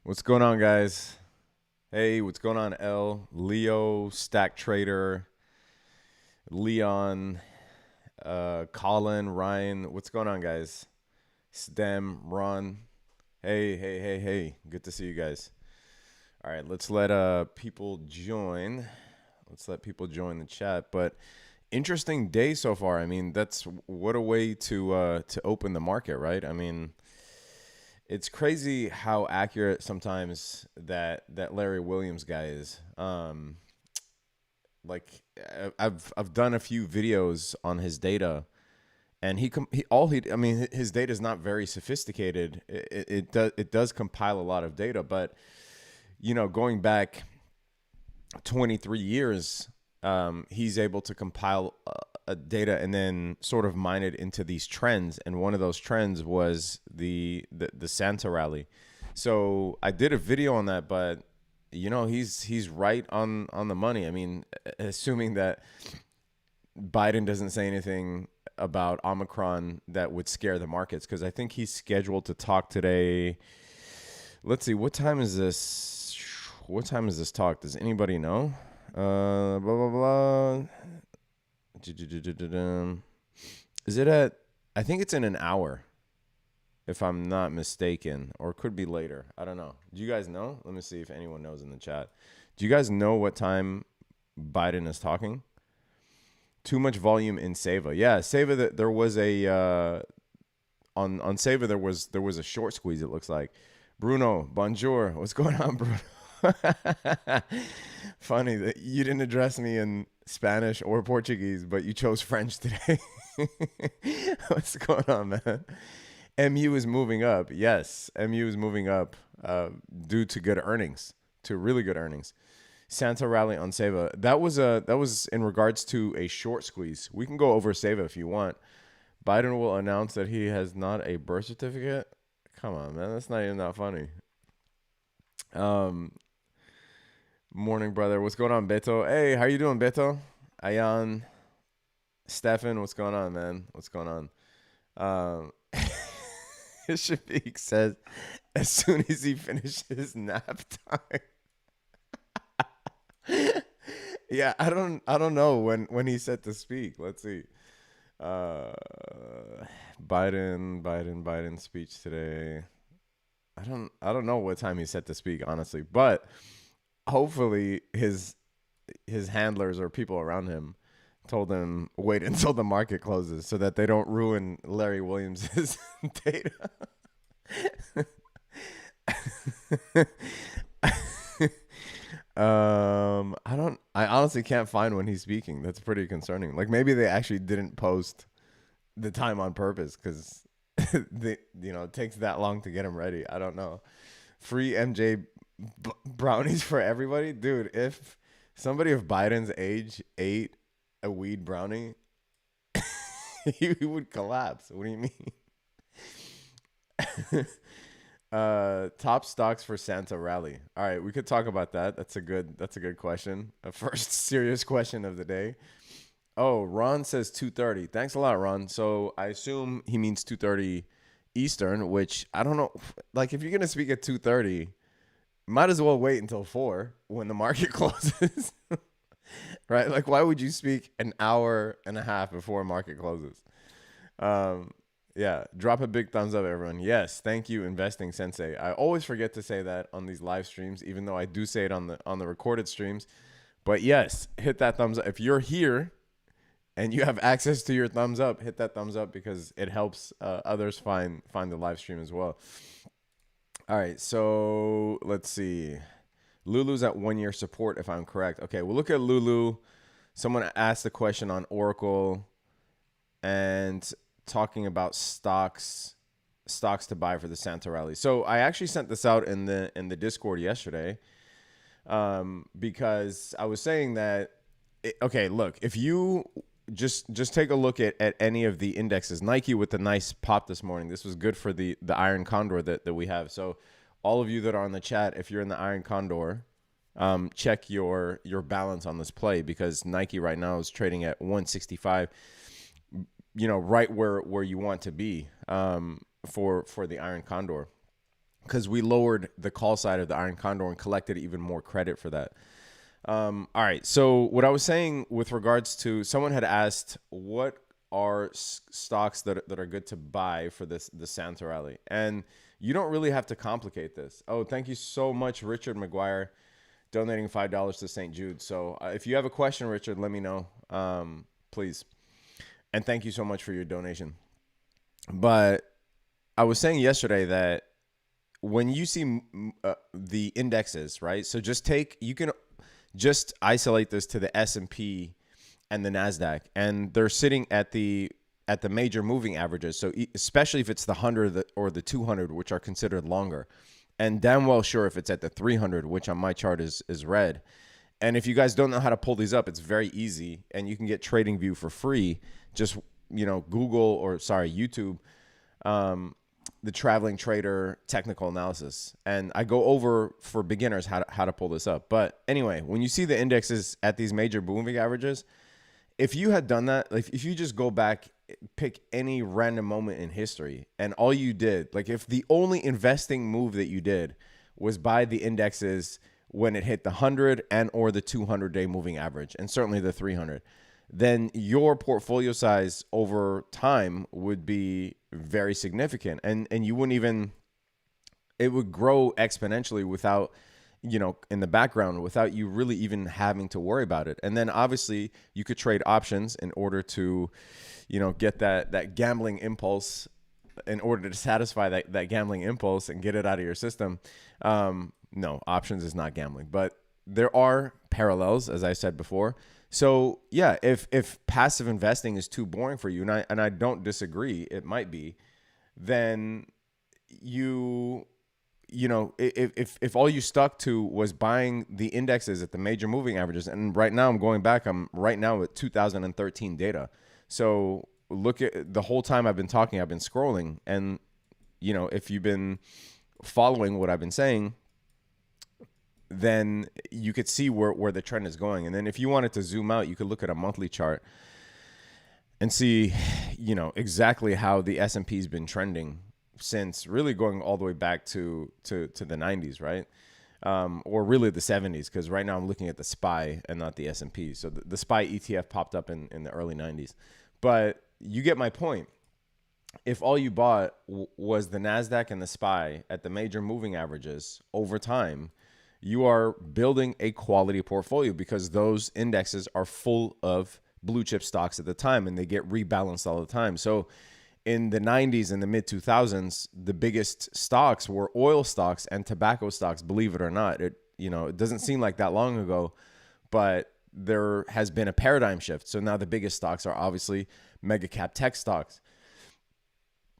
What's going on, guys? Hey, what's going on, L? Leo, Stack Trader, Leon, Colin, Ryan. What's going on, guys? Stem, Ron. Hey. Good to see you guys. All right, let's let people join. Let's let people join the chat. But interesting day so far. I mean, that's what a way to open the market, right? I mean, it's crazy how accurate sometimes that Larry Williams guy is. Like I've done a few videos on his data, and I mean, his data is not very sophisticated. It does compile a lot of data, but going back 23 years, he's able to compile data and then sort of mine it into these trends. And one of those trends was the Santa rally. So I did a video on that, but he's right on the money. I mean, assuming that Biden doesn't say anything about Omicron that would scare the markets, because I think he's scheduled to talk today. Let's see, what time is this? What time is this talk? Does anybody know? Blah blah blah. Is it at? I think it's in an hour, if I'm not mistaken, or it could be later. I don't know. Do you guys know? Let me see if anyone knows in the chat. Do you guys know what time Biden is talking? Too much volume in Seva. Yeah, Seva. There was a on Seva. There was a short squeeze. It looks like. Bruno, bonjour. What's going on, Bruno? Funny that you didn't address me in Spanish or Portuguese, but you chose French today. What's going on, man? MU is moving up. Yes, MU is moving up due to good earnings, to really good earnings. Santa rally on Seva. That was in regards to a short squeeze. We can go over Seva if you want. Biden will announce that he has not a birth certificate. Come on, man. That's not even that funny. Morning, brother. What's going on, Beto? Hey, how you doing, Beto? Ayan, Stefan, what's going on, man? What's going on? Shafiq says, as soon as he finishes nap time. Yeah, I don't know when he's set to speak. Let's see. Biden speech today. I don't know what time he's set to speak, honestly, but hopefully his handlers or people around him told him wait until the market closes so that they don't ruin Larry Williams' data. I honestly can't find when he's speaking. That's pretty concerning. Like, maybe they actually didn't post the time on purpose because it takes that long to get him ready. I don't know. Free MJ brownies for everybody, dude. If somebody of Biden's age ate a weed brownie, he would collapse. What do you mean? Top stocks for Santa rally. All right, we could talk about that. That's a good question. A first serious question of the day. Oh, Ron says 2:30. Thanks a lot, Ron. So I assume he means 2:30 Eastern, which I don't know. Like, if you're gonna speak at 2:30, might as well wait until 4 when the market closes. Right? Like, why would you speak an hour and a half before market closes? Yeah, drop a big thumbs up, everyone. Yes, thank you, Investing Sensei. I always forget to say that on these live streams, even though I do say it on the recorded streams. But yes, hit that thumbs up. If you're here and you have access to your thumbs up, hit that thumbs up because it helps others find the live stream as well. All right, so let's see. Lulu's at 1 year support, if I'm correct. Okay, we'll look at Lulu. Someone asked a question on Oracle and talking about stocks to buy for the Santa rally. So I actually sent this out in the Discord yesterday because I was saying that okay, look, if you just take a look at any of the indexes. Nike with the nice pop this morning. This was good for the iron condor that we have. So all of you that are on the chat, if you're in the iron condor, check your balance on this play because Nike right now is trading at 165. Right where you want to be for the iron condor. because we lowered the call side of the iron condor and collected even more credit for that. All right. So what I was saying with regards to, someone had asked, what are stocks that are good to buy for the Santa rally? And you don't really have to complicate this. Oh, thank you so much, Richard McGuire, donating $5 to St. Jude. So if you have a question, Richard, let me know, please. And thank you so much for your donation. But I was saying yesterday that when you see the indexes, right? So you can just isolate this to the S&P and the NASDAQ, and they're sitting at the major moving averages. So especially if it's the 100 or the 200, which are considered longer, and damn well sure if it's at the 300, which on my chart is red. And if you guys don't know how to pull these up, it's very easy, and you can get TradingView for free. Just, YouTube, the Traveling Trader technical analysis. And I go over for beginners how to pull this up. But anyway, when you see the indexes at these major moving averages, if you had done that, like if you just go back, pick any random moment in history, and all you did, like if the only investing move that you did was buy the indexes when it hit the 100 and or the 200-day moving average, and certainly the 300, then your portfolio size over time would be very significant. And you wouldn't even, it would grow exponentially without, in the background, without you really even having to worry about it. And then obviously you could trade options in order to, get that gambling impulse, in order to satisfy that gambling impulse and get it out of your system. No, options is not gambling, but there are parallels, as I said before. So yeah, if passive investing is too boring for you, and I don't disagree, it might be, then if all you stuck to was buying the indexes at the major moving averages, and right now I'm right now at 2013 data. So look at the whole time I've been talking, I've been scrolling, and if you've been following what I've been saying, then you could see where the trend is going. And then if you wanted to zoom out, you could look at a monthly chart and see, exactly how the S&P has been trending since really going all the way back to the 90s, right? Or really the 70s, because right now I'm looking at the SPY and not the S&P. So the SPY ETF popped up in the early 90s. But you get my point. If all you bought was the NASDAQ and the SPY at the major moving averages over time, you are building a quality portfolio, because those indexes are full of blue chip stocks at the time, and they get rebalanced all the time. So in the 90s and the mid 2000s, the biggest stocks were oil stocks and tobacco stocks, believe it or not. It doesn't seem like that long ago, but there has been a paradigm shift. So now the biggest stocks are obviously mega cap tech stocks.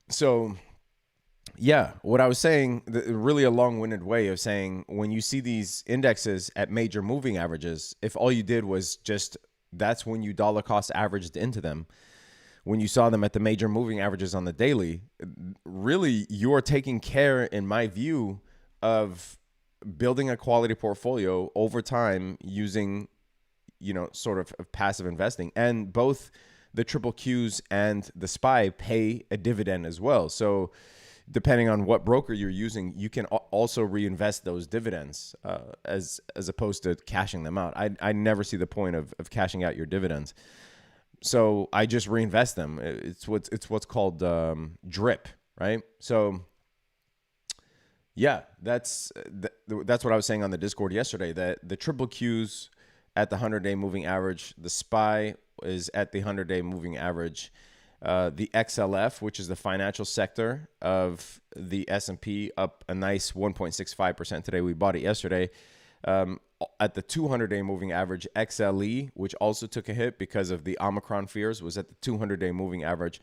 So yeah, what I was saying, really a long-winded way of saying, when you see these indexes at major moving averages, if all you did was just, that's when you dollar cost averaged into them, when you saw them at the major moving averages on the daily, really you are taking care, in my view, of building a quality portfolio over time using, sort of passive investing. And both the triple Qs and the SPY pay a dividend as well. So depending on what broker you're using, you can also reinvest those dividends as opposed to cashing them out. I never see the point of cashing out your dividends. So I just reinvest them. It's what's called drip, right? So yeah, that's what I was saying on the Discord yesterday, that the triple Qs at the 100-day moving average, the SPY is at the 100-day moving average. The XLF, which is the financial sector of the S&P, up a nice 1.65% today. We bought it yesterday. At the 200-day moving average, XLE, which also took a hit because of the Omicron fears, was at the 200-day moving average.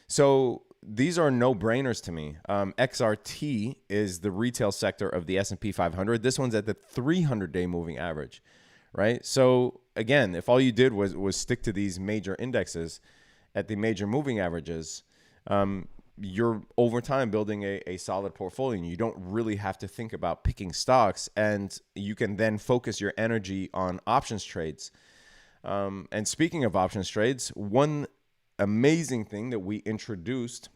So these are no-brainers to me. XRT is the retail sector of the S&P 500. This one's at the 300-day moving average, right? So again, if all you did was stick to these major indexes at the major moving averages, you're over time building a solid portfolio, and you don't really have to think about picking stocks, and you can then focus your energy on options trades. And speaking of options trades, one amazing thing that we introduced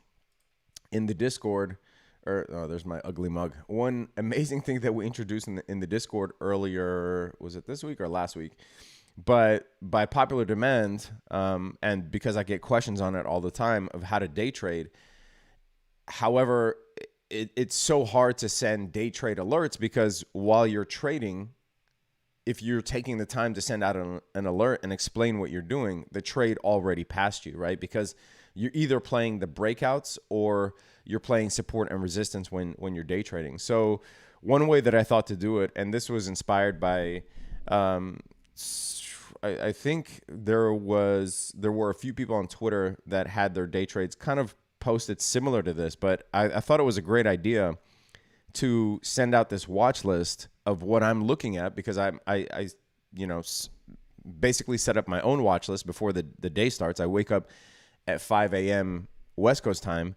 in the Discord or oh, there's my ugly mug. One amazing thing that we introduced in the Discord earlier, was it this week or last week? But by popular demand, and because I get questions on it all the time of how to day trade. However, it's so hard to send day trade alerts because while you're trading, if you're taking the time to send out an alert and explain what you're doing, the trade already passed you, right? Because you're either playing the breakouts or you're playing support and resistance when you're day trading. So one way that I thought to do it, and this was inspired by, I think there were a few people on Twitter that had their day trades kind of posted similar to this, but I thought it was a great idea to send out this watch list of what I'm looking at, because I basically set up my own watch list before the day starts. I wake up at 5 a.m. West Coast time,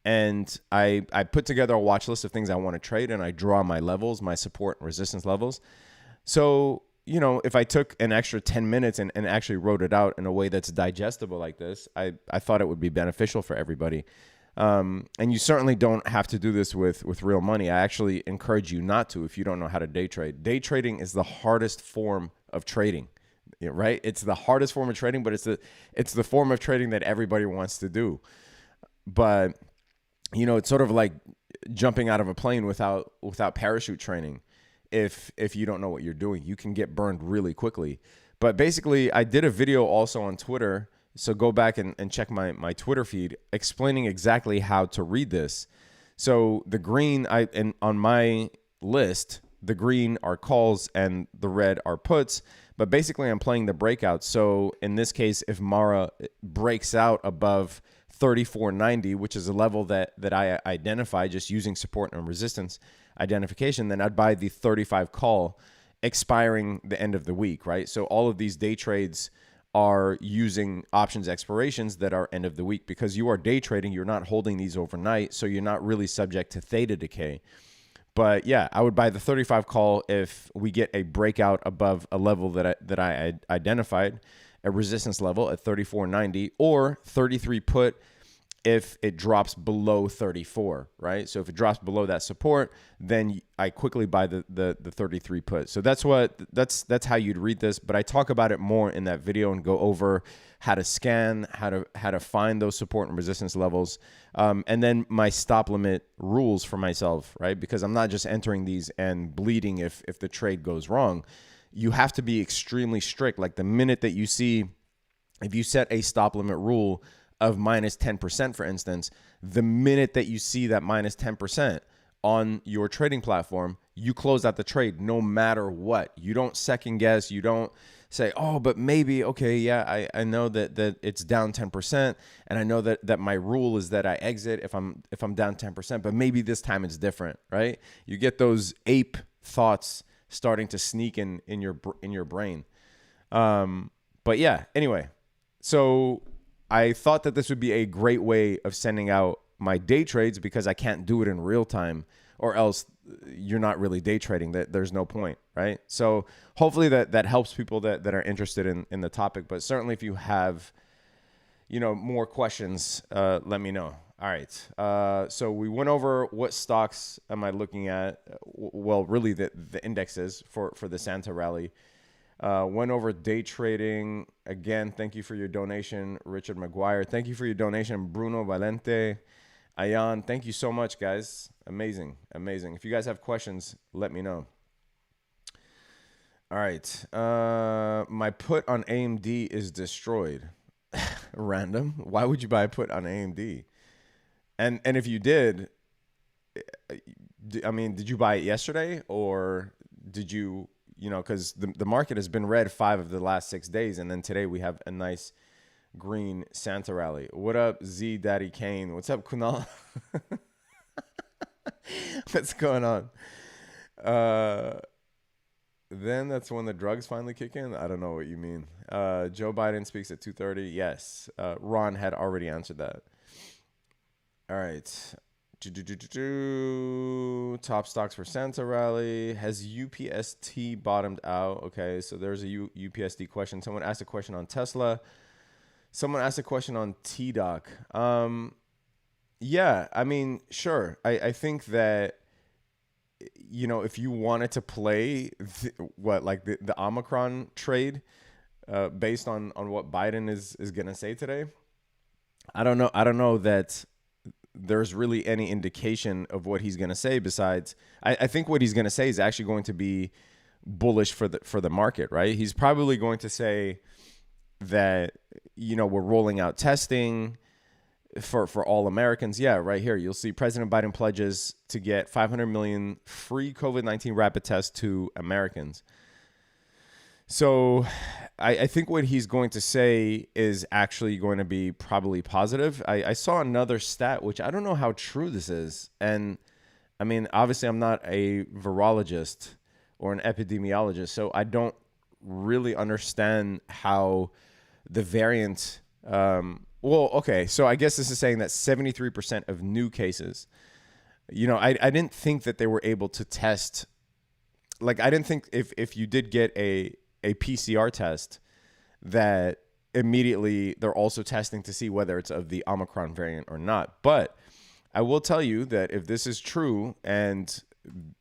and I put together a watch list of things I want to trade, and I draw my levels, my support and resistance levels. So, if I took an extra 10 minutes and actually wrote it out in a way that's digestible like this, I thought it would be beneficial for everybody. And you certainly don't have to do this with real money. I actually encourage you not to if you don't know how to day trade. Day trading is the hardest form of trading, right? It's the hardest form of trading, but it's the form of trading that everybody wants to do. But, it's sort of like jumping out of a plane without parachute training. If you don't know what you're doing, you can get burned really quickly. But basically, I did a video also on Twitter. So go back and check my Twitter feed explaining exactly how to read this. So the green, on my list, the green are calls and the red are puts. But basically, I'm playing the breakout. So in this case, if Mara breaks out above 34.90, which is a level that I identify just using support and resistance identification, then I'd buy the 35 call expiring the end of the week, right? So all of these day trades are using options expirations that are end of the week, because you are day trading. You're not holding these overnight, so you're not really subject to theta decay. But yeah, I would buy the 35 call if we get a breakout above a level that I identified, a resistance level at 34.90, or 33 put if it drops below 34, right? So if it drops below that support, then I quickly buy the 33 put. So that's how you'd read this. But I talk about it more in that video and go over how to scan, how to find those support and resistance levels, and then my stop limit rules for myself, right? Because I'm not just entering these and bleeding if the trade goes wrong. You have to be extremely strict. Like the minute that you see, if you set a stop limit rule of minus 10%, for instance, the minute that you see that minus 10% on your trading platform, you close out the trade no matter what. You don't second guess. You don't say, oh, but maybe, okay, yeah, I know that it's down 10%, and I know that my rule is that I exit if I'm down 10%, but maybe this time it's different, right? You get those ape thoughts starting to sneak in your brain. But yeah, anyway, so I thought that this would be a great way of sending out my day trades, because I can't do it in real time, or else you're not really day trading. That there's no point, right? So hopefully that helps people that are interested in the topic. But certainly if you have, more questions, let me know. All right. So we went over what stocks am I looking at? Well, really the indexes for the Santa rally. Went over day trading. Again, thank you for your donation, Richard McGuire. Thank you for your donation, Bruno Valente. Ayan, thank you so much, guys. Amazing. If you guys have questions, let me know. All right. My put on AMD is destroyed. Random. Why would you buy a put on AMD? And if you did, I mean, did you buy it yesterday, or did you, because the market has been red 5 of the last 6 days, and then today we have a nice green Santa rally. What up, Z Daddy Kane? What's up, Kunal? What's going on? Then that's when the drugs finally kick in. I don't know what you mean. Joe Biden speaks at 2:30. Yes. Ron had already answered that. All right. Top stocks for Santa rally. Has UPST bottomed out? Okay, so there's a UPST question. Someone asked a question on Tesla. Someone asked a question on TDOC. Yeah, I mean, sure. I think that, if you wanted to play the Omicron trade, based on what Biden is gonna say today, I don't know. I don't know that there's really any indication of what he's gonna say. Besides, I think what he's gonna say is actually going to be bullish for the market, right? He's probably going to say that we're rolling out testing for all Americans. Yeah, right here you'll see President Biden pledges to get 500 million free COVID-19 rapid tests to Americans. So I think what he's going to say is actually going to be probably positive. I saw another stat, which I don't know how true this is. And I mean, obviously I'm not a virologist or an epidemiologist, so I don't really understand how the variant, okay, so I guess this is saying that 73% of new cases, I didn't think that they were able to test. Like, I didn't think if you did get a PCR test, that immediately they're also testing to see whether it's of the Omicron variant or not. But I will tell you that if this is true, and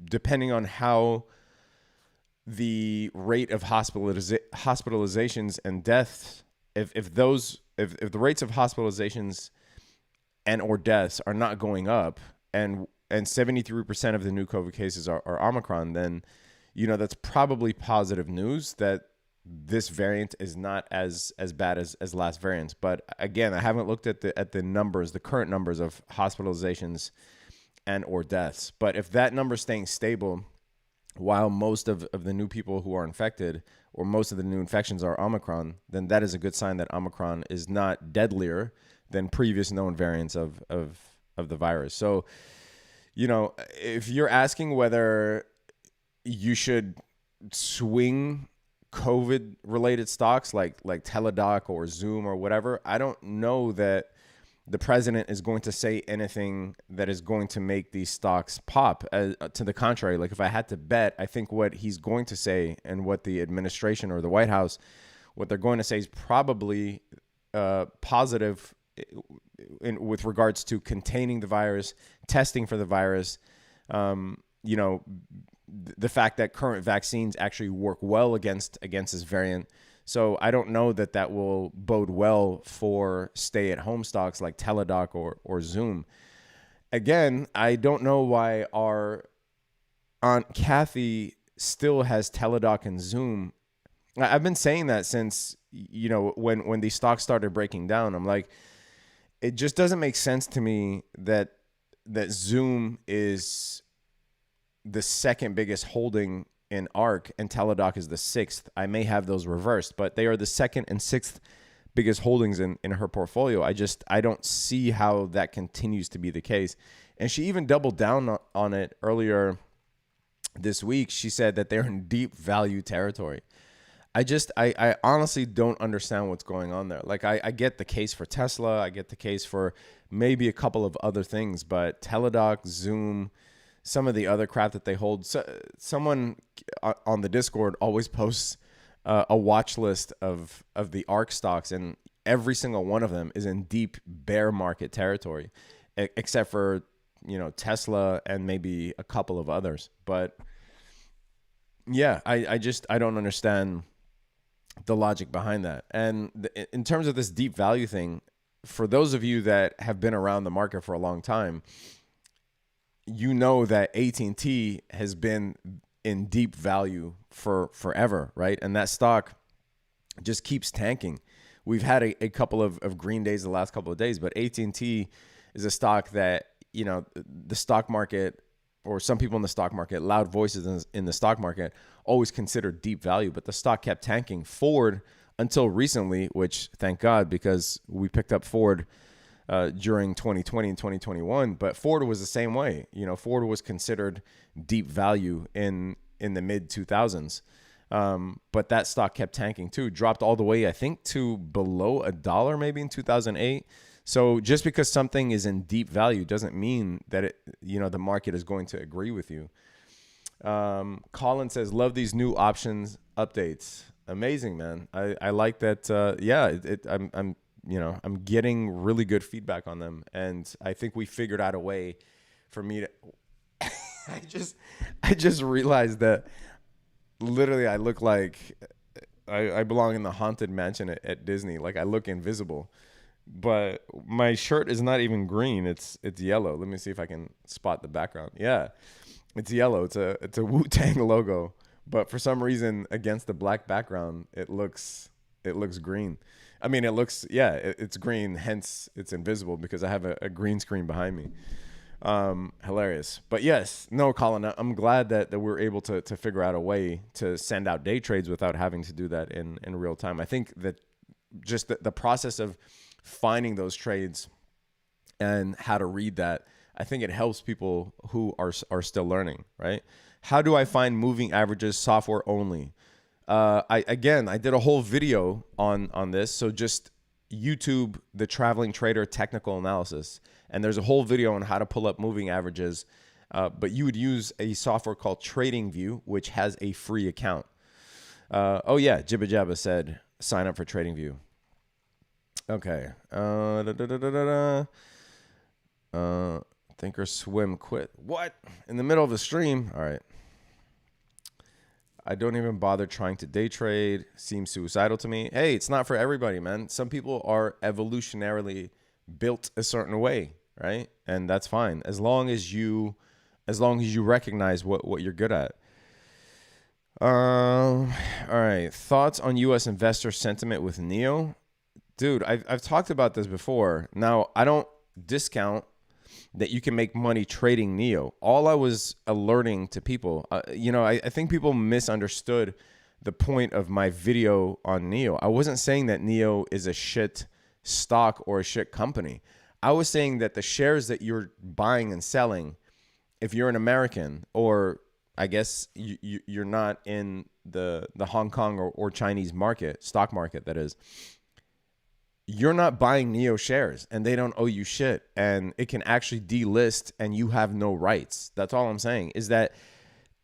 depending on how the rate of hospitalizations and deaths, if the rates of hospitalizations and or deaths are not going up, and 73% of the new COVID cases are Omicron, then that's probably positive news that this variant is not as bad as last variants. But again, I haven't looked at the numbers, the current numbers of hospitalizations and or deaths. But if that number is staying stable, while most of the new people who are infected, or most of the new infections, are Omicron, then that is a good sign that Omicron is not deadlier than previous known variants of the virus. So, if you're asking whether you should swing COVID related stocks like Teladoc or Zoom or whatever, I don't know that the president is going to say anything that is going to make these stocks pop. To the contrary, like, if I had to bet, I think what he's going to say, and what the administration or the White House, what they're going to say, is probably positive with regards to containing the virus, testing for the virus, the fact that current vaccines actually work well against this variant. So I don't know that will bode well for stay-at-home stocks like Teladoc or Zoom. Again, I don't know why our Aunt Kathy still has Teladoc and Zoom. I've been saying that since, when these stocks started breaking down. I'm like, it just doesn't make sense to me that Zoom is the second biggest holding in ARK and Teladoc is the sixth. I may have those reversed, but they are the second and sixth biggest holdings in her portfolio. I don't see how that continues to be the case. And she even doubled down on it earlier this week. She said that they're in deep value territory. I honestly don't understand what's going on there. Like, I get the case for Tesla. I get the case for maybe a couple of other things, but Teladoc, Zoom, some of the other crap that they hold. So, someone on the Discord always posts a watch list of the ARK stocks, and every single one of them is in deep bear market territory, except for Tesla and maybe a couple of others. But yeah, I don't understand the logic behind that. And in terms of this deep value thing, for those of you that have been around the market for a long time, that AT&T has been in deep value for forever, right? And that stock just keeps tanking. We've had a couple of green days the last couple of days, but AT&T is a stock that, the stock market, or some people in the stock market, loud voices in the stock market, always considered deep value, but the stock kept tanking. Ford, until recently, which thank God, because we picked up Ford during 2020 and 2021, but Ford was the same way. Ford was considered deep value in the mid 2000s. But that stock kept tanking too, dropped all the way, I think, to below $1 maybe in 2008. So just because something is in deep value doesn't mean that the market is going to agree with you. Colin says, love these new options updates. Amazing, man. I like that. I'm I'm getting really good feedback on them. And I think we figured out a way for me to, I just realized that literally I look like I belong in the haunted mansion at Disney. Like I look invisible, but my shirt is not even green. It's yellow. Let me see if I can spot the background. Yeah, it's yellow. It's a Wu-Tang logo, but for some reason against the black background, it looks green. I mean, it's green. Hence, it's invisible because I have a green screen behind me. Hilarious. But yes, no, Colin, I'm glad that we're able to figure out a way to send out day trades without having to do that in real time. I think that just the process of finding those trades and how to read that, I think it helps people who are still learning, right? How do I find moving averages software only? I did a whole video on this. So just YouTube, the traveling trader technical analysis. And there's a whole video on how to pull up moving averages. But you would use a software called TradingView, which has a free account. Jibba Jabba said, sign up for TradingView. Okay. Thinkorswim quit. What? In the middle of the stream? All right. I don't even bother trying to day trade. Seems suicidal to me. Hey, it's not for everybody, man. Some people are evolutionarily built a certain way, right? And that's fine as long as you recognize what you're good at. All right. Thoughts on U.S. investor sentiment with NEO? Dude, I've talked about this before. Now, I don't discount that you can make money trading NEO. All I was alerting to people, I think people misunderstood the point of my video on NEO. I wasn't saying that NEO is a shit stock or a shit company. I was saying that the shares that you're buying and selling, if you're an American, or I guess you're not in the Hong Kong or Chinese market, stock market, that is, you're not buying NEO shares and they don't owe you shit, and it can actually delist and you have no rights. That's all I'm saying is that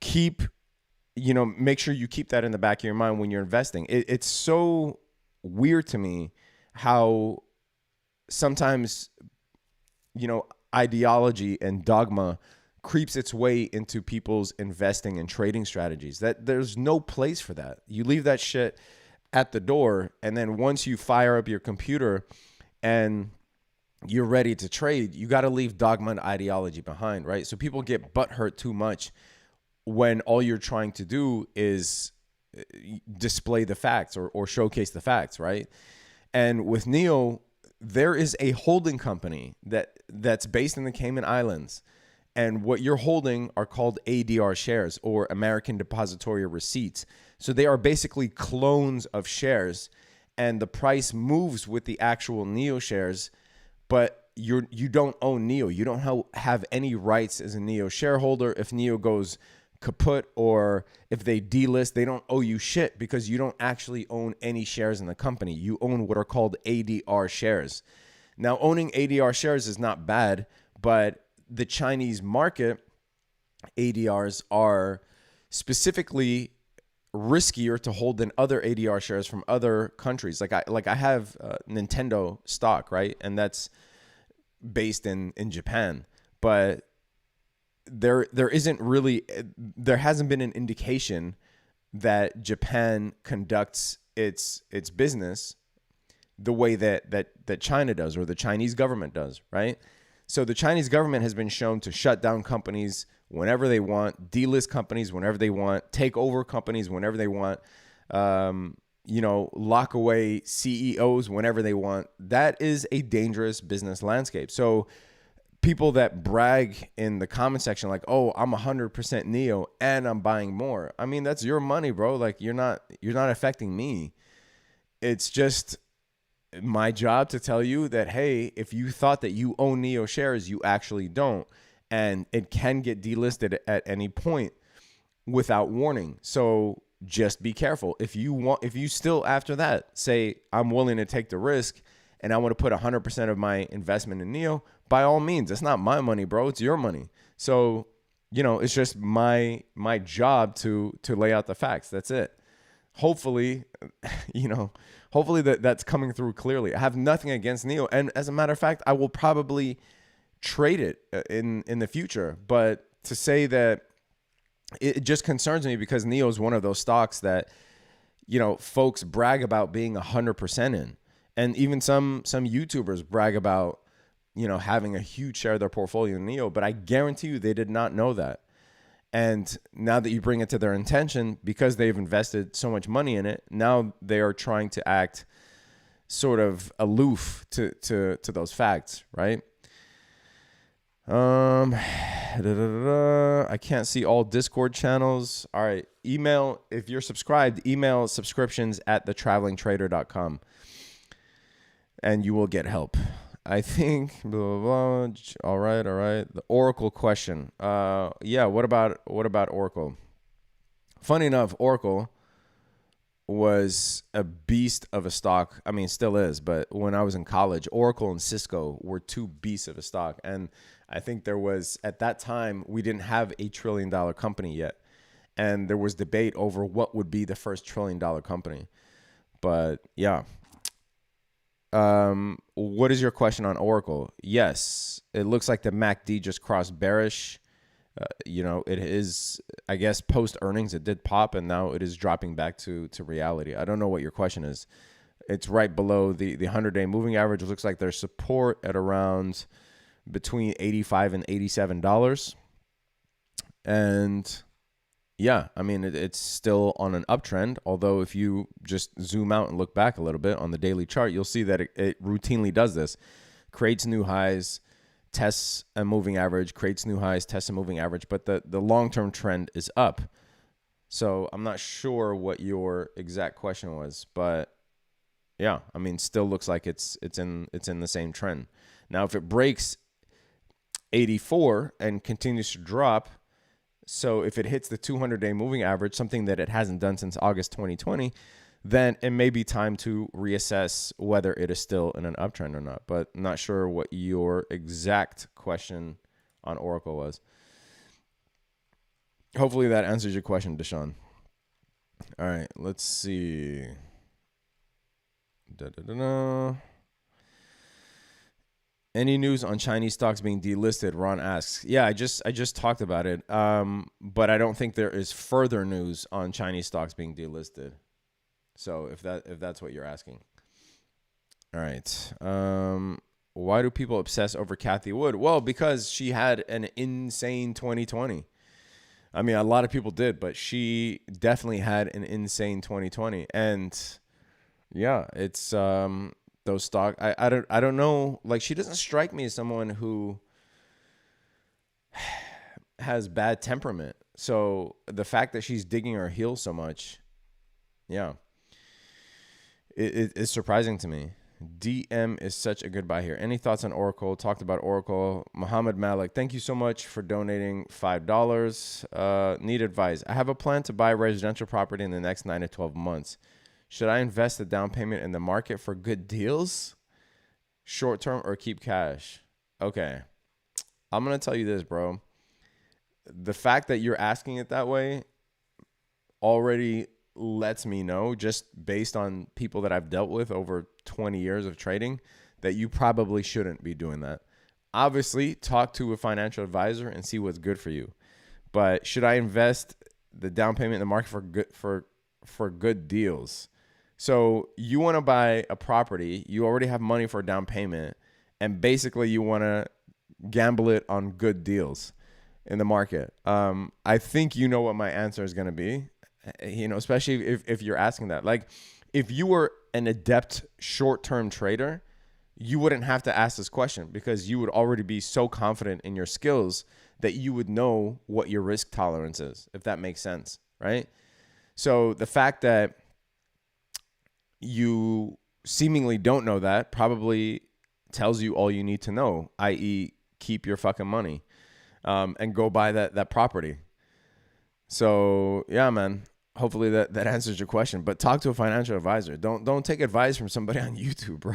make sure you keep that in the back of your mind when you're investing. It's so weird to me how sometimes, ideology and dogma creeps its way into people's investing and trading strategies. That there's no place for that. You leave that shit at the door, and then once you fire up your computer and you're ready to trade, you got to leave dogma and ideology behind, right? So people get butthurt too much when all you're trying to do is display the facts or showcase the facts, right? And with NEO, there is a holding company that's based in the Cayman Islands, and what you're holding are called ADR shares, or American Depository Receipts. So they are basically clones of shares, and the price moves with the actual NEO shares, but you don't own NEO. You don't have any rights as a NEO shareholder. If NEO goes kaput or if they delist, they don't owe you shit because you don't actually own any shares in the company. You own what are called ADR shares. Now, owning ADR shares is not bad, but the Chinese market ADRs are specifically riskier to hold than other ADR shares from other countries. Like I have Nintendo stock, right? And that's based in Japan, but there hasn't been an indication that Japan conducts its business the way that China does, or the Chinese government does, right? So the Chinese government has been shown to shut down companies whenever they want, delist companies whenever they want, take over companies whenever they want, lock away CEOs whenever they want. That is a dangerous business landscape. So people that brag in the comment section like, oh, I'm 100% NEO and I'm buying more. I mean, that's your money, bro. Like you're not affecting me. It's just my job to tell you that, hey, if you thought that you own NEO shares, you actually don't. And it can get delisted at any point without warning. So just be careful. If you still after that say, I'm willing to take the risk and I want to put 100% of my investment in NEO, by all means, it's not my money, bro. It's your money. So, it's just my job to lay out the facts. That's it. Hopefully, hopefully that's coming through clearly. I have nothing against Neo, and as a matter of fact, I will probably trade it in the future. But to say that it just concerns me because Neo is one of those stocks that, you know, folks brag about being 100% in, and even some YouTubers brag about, you know, having a huge share of their portfolio in Neo. But I guarantee you they did not know that. And now that you bring it to their attention, because they've invested so much money in it, now they are trying to act sort of aloof to those facts, right? I can't see all Discord channels. All right. Email, if you're subscribed, email subscriptions@thetravelingtrader.com and you will get help. I think, blah, blah, blah. All right. The Oracle question. Yeah. What about Oracle? Funny enough, Oracle was a beast of a stock. I mean, still is, but when I was in college, Oracle and Cisco were two beasts of a stock. And I think there was, at that time, we didn't have $1 trillion company yet. And there was debate over what would be the first $1 trillion company. But yeah. What is your question on Oracle? Yes, it looks like the MACD just crossed bearish. You know, it is, I guess, post earnings, it did pop, and now it is dropping back to reality. I don't know what your question is. It's right below the 100-day moving average. It looks like there's support at around between $85 and $87. And yeah, I mean, it's still on an uptrend. Although if you just zoom out and look back a little bit on the daily chart, you'll see that it routinely does this. Creates new highs, tests a moving average, creates new highs, tests a moving average. But the long-term trend is up. So I'm not sure what your exact question was. But yeah, I mean, still looks like it's in the same trend. Now, if it breaks 84 and continues to drop, so if it hits the 200-day moving average, something that it hasn't done since August 2020, then it may be time to reassess whether it is still in an uptrend or not. But I'm not sure what your exact question on Oracle was. Hopefully that answers your question, Deshaun. All right, let's see. Any news on Chinese stocks being delisted? Ron asks. Yeah, I just talked about it. But I don't think there is further news on Chinese stocks being delisted. So if that's what you're asking. All right. Why do people obsess over Cathie Wood? Well, because she had an insane 2020. I mean, a lot of people did, but she definitely had an insane 2020. And yeah, it's those stock. I don't know. Like, she doesn't strike me as someone who has bad temperament. So the fact that she's digging her heels so much, yeah, it's surprising to me. DM is such a good buy here. Any thoughts on Oracle? Talked about Oracle. Muhammad Malik, thank you so much for donating $5. Need advice. I have a plan to buy residential property in the next 9 to 12 months. Should I invest the down payment in the market for good deals, short term, or keep cash? Okay. I'm going to tell you this, bro. The fact that you're asking it that way already lets me know, just based on people that I've dealt with over 20 years of trading, that you probably shouldn't be doing that. Obviously, talk to a financial advisor and see what's good for you. But should I invest the down payment in the market for good deals? So you want to buy a property, you already have money for a down payment, and basically you want to gamble it on good deals in the market. I think you know what my answer is going to be. You know, especially if you're asking that. Like, if you were an adept short-term trader, you wouldn't have to ask this question, because you would already be so confident in your skills that you would know what your risk tolerance is, if that makes sense, right? So the fact that you seemingly don't know that probably tells you all you need to know, i.e. keep your fucking money and go buy that property. So yeah, man. Hopefully that answers your question. But talk to a financial advisor. Don't take advice from somebody on YouTube, bro.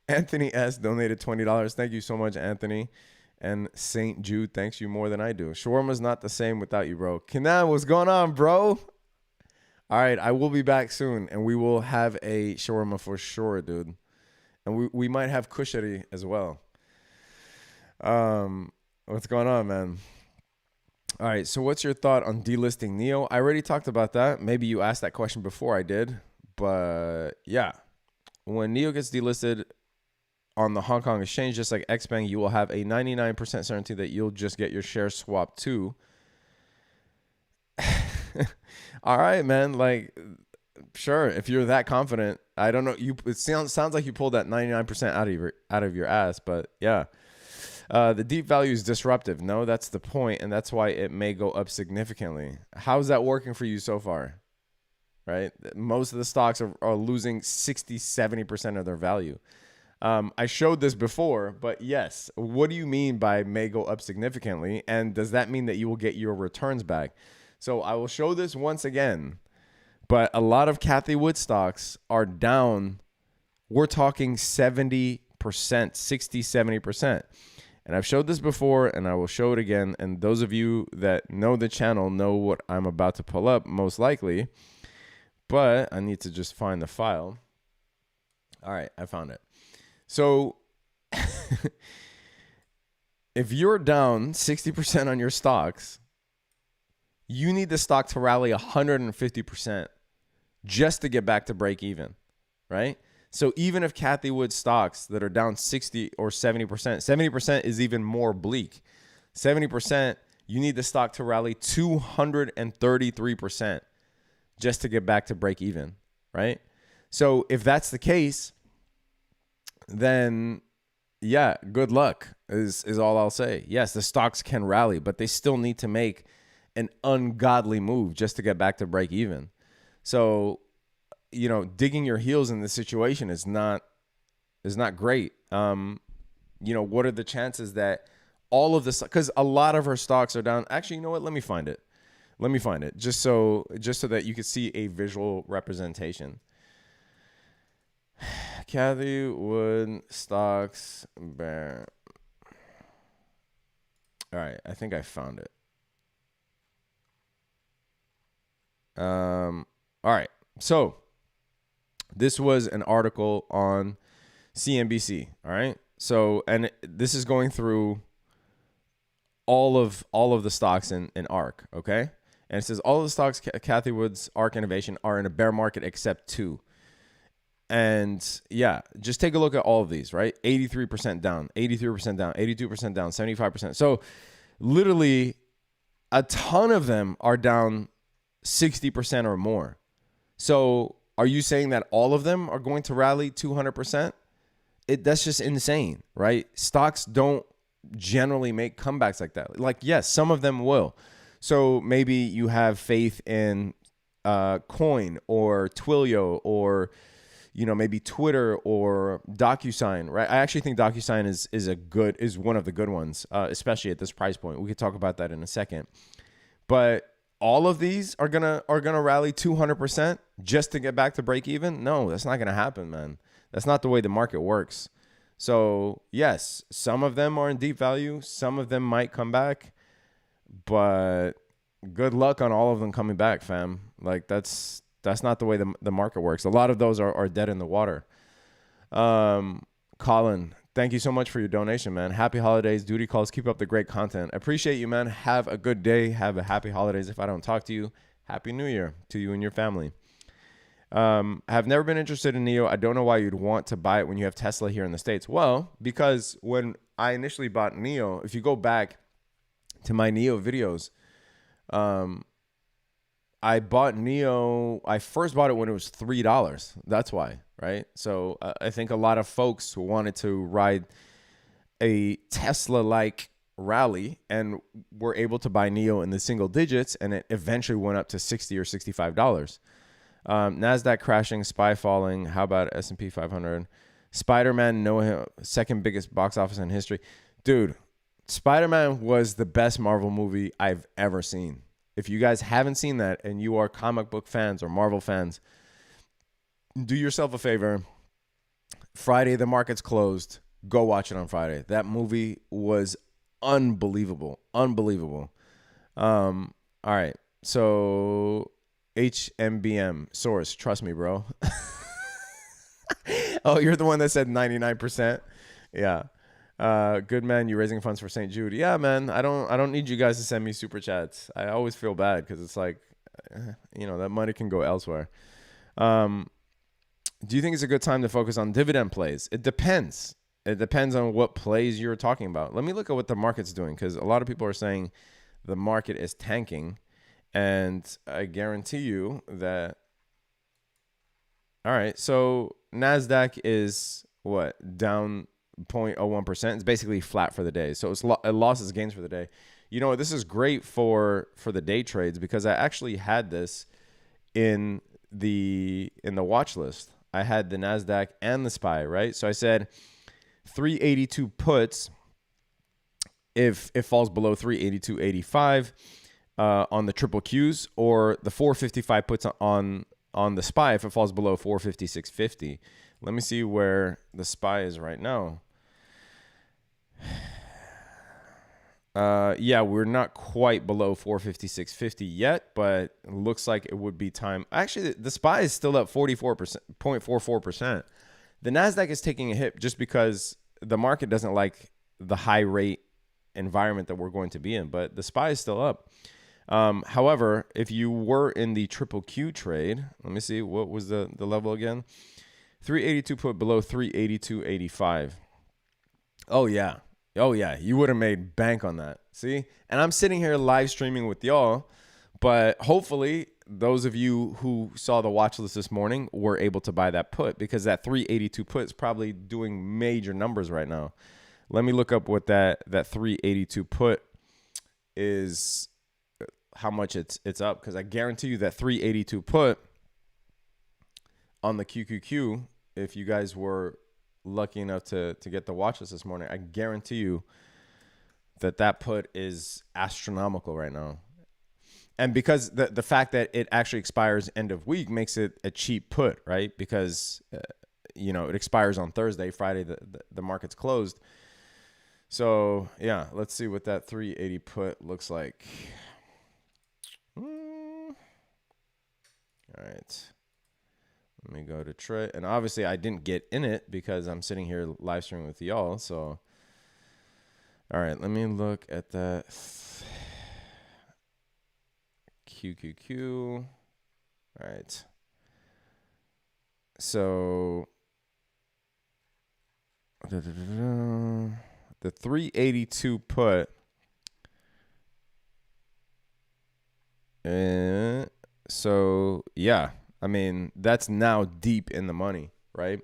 Anthony S. donated $20. Thank you so much, Anthony. And St. Jude thanks you more than I do. Shawarma's not the same without you, bro. Kenan, what's going on, bro? All right, I will be back soon, and we will have a shawarma for sure, dude. And we might have kushari as well. What's going on, man? All right, so what's your thought on delisting Neo? I already talked about that. Maybe you asked that question before I did, but yeah. When Neo gets delisted on the Hong Kong exchange, just like XPeng, you will have a 99% certainty that you'll just get your shares swapped too. All right, man. Like, sure, if you're that confident, I don't know. It sounds like you pulled that 99% out of your ass, but yeah. The deep value is disruptive. No, that's the point, and that's why it may go up significantly. How's that working for you so far? Right? Most of the stocks are losing 60, 70% of their value. I showed this before, but yes. What do you mean by may go up significantly? And does that mean that you will get your returns back? So I will show this once again, but a lot of Cathie Wood stocks are down. We're talking 70%, 60, 70%. And I've showed this before, and I will show it again. And those of you that know the channel know what I'm about to pull up, most likely. But I need to just find the file. All right, I found it. So if you're down 60% on your stocks, you need the stock to rally 150% just to get back to break even, right? So even if Cathie Wood stocks that are down 60 or 70%, 70% is even more bleak. 70%, you need the stock to rally 233% just to get back to break even, right? So if that's the case, then yeah, good luck is all I'll say. Yes, the stocks can rally, but they still need to make an ungodly move just to get back to break even. So, you know, digging your heels in this situation is not great. You know, what are the chances that all of this, because a lot of her stocks are down. Actually, you know what? Let me find it. Just so that you can see a visual representation. Cathie Wood stocks bear. All right, I think I found it. All right, so this was an article on CNBC. All right, so and this is going through all of the stocks in ARK. Okay, and it says all of the stocks Cathie Wood's ARK Innovation are in a bear market except two. And yeah, just take a look at all of these, right? 83% down, 83% down, 82% down, 75%. So literally a ton of them are down 60% or more. So are you saying that all of them are going to rally 200%? That's just insane, right? Stocks don't generally make comebacks like that. Like, yes, some of them will. So maybe you have faith in Coin or Twilio or, you know, maybe Twitter or DocuSign, right? I actually think DocuSign is one of the good ones, especially at this price point. We could talk about that in a second. But all of these are gonna rally 200% just to get back to break even? No, that's not gonna happen, man. That's not the way the market works. So yes, some of them are in deep value. Some of them might come back, but good luck on all of them coming back, fam. Like that's not the way the market works. A lot of those are dead in the water. Colin, thank you so much for your donation, man. Happy holidays. Duty calls. Keep up the great content. I appreciate you, man. Have a good day. Have a happy holidays. If I don't talk to you, Happy New Year to you and your family. I have never been interested in NEO. I don't know why you'd want to buy it when you have Tesla here in the States. Well, because when I initially bought NEO, if you go back to my NEO videos, I bought NEO. I first bought it when it was $3. That's why, right? So I think a lot of folks who wanted to ride a Tesla-like rally and were able to buy NEO in the single digits, and it eventually went up to $60 or $65. NASDAQ crashing, SPY falling. How about S&P 500? Spider-Man, no, second biggest box office in history. Dude, Spider-Man was the best Marvel movie I've ever seen. If you guys haven't seen that and you are comic book fans or Marvel fans, do yourself a favor. Friday, the market's closed. Go watch it on Friday. That movie was unbelievable. Unbelievable. All right. So HMBM source. Trust me, bro. Oh, you're the one that said 99%. Yeah. Good man, you raising funds for St. Jude. Yeah, man. I don't need you guys to send me super chats. I always feel bad because it's like, that money can go elsewhere. Do you think it's a good time to focus on dividend plays? It depends. It depends on what plays you're talking about. Let me look at what the market's doing, because a lot of people are saying the market is tanking. And I guarantee you that. All right. So NASDAQ is what? Down 0.01%. It's basically flat for the day. So it lost its gains for the day. You know what? This is great for the day trades, because I actually had this in the watch list. I had the NASDAQ and the SPY, right? So I said 382 puts if it falls below 382.85 on the triple Qs, or the 455 puts on the SPY if it falls below 456.50. Let me see where the SPY is right now. Yeah, we're not quite below 456.50 yet, but it looks like it would be time. Actually, the SPY is still up 0.44%. The NASDAQ is taking a hit just because the market doesn't like the high rate environment that we're going to be in, but the SPY is still up. However, if you were in the triple Q trade, let me see, what was the level again? 382 put below 382.85. Oh yeah, you would have made bank on that. See, and I'm sitting here live streaming with y'all, but hopefully those of you who saw the watch list this morning were able to buy that put, because that 382 put is probably doing major numbers right now. Let me look up what that 382 put is, how much it's up, because I guarantee you that 382 put on the QQQ, if you guys were lucky enough to get the watch list this morning, I guarantee you that put is astronomical right now. And because the fact that it actually expires end of week makes it a cheap put, right? Because it expires on Thursday, Friday the market's closed. So yeah, let's see what that 380 put looks like. All right. Let me go to trade. And obviously I didn't get in it because I'm sitting here live streaming with y'all. So, all right, let me look at that QQQ. All right. So the 382 put. So yeah, I mean, that's now deep in the money, right?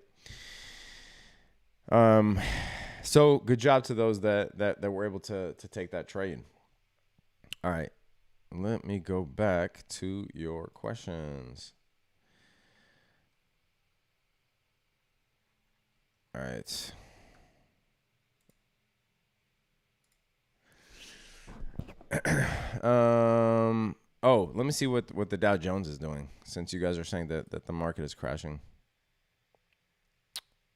So good job to those that were able to take that trade. All right, let me go back to your questions. All right. Oh, let me see what the Dow Jones is doing, since you guys are saying that the market is crashing.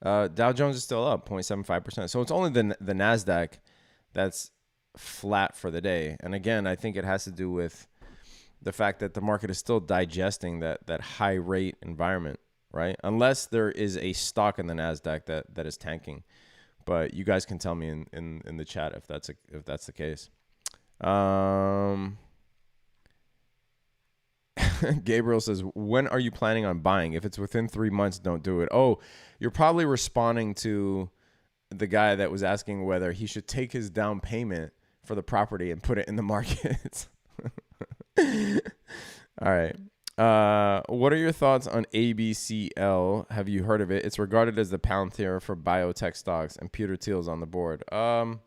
Dow Jones is still up 0.75%. So it's only the NASDAQ that's flat for the day. And again, I think it has to do with the fact that the market is still digesting that high rate environment, right? Unless there is a stock in the NASDAQ that is tanking. But you guys can tell me in the chat if that's the case. Gabriel says, when are you planning on buying? If it's within 3 months, don't do it. Oh, you're probably responding to the guy that was asking whether he should take his down payment for the property and put it in the market. All right. What are your thoughts on ABCL? Have you heard of it? It's regarded as the Palantir for biotech stocks, and Peter Thiel's on the board. No,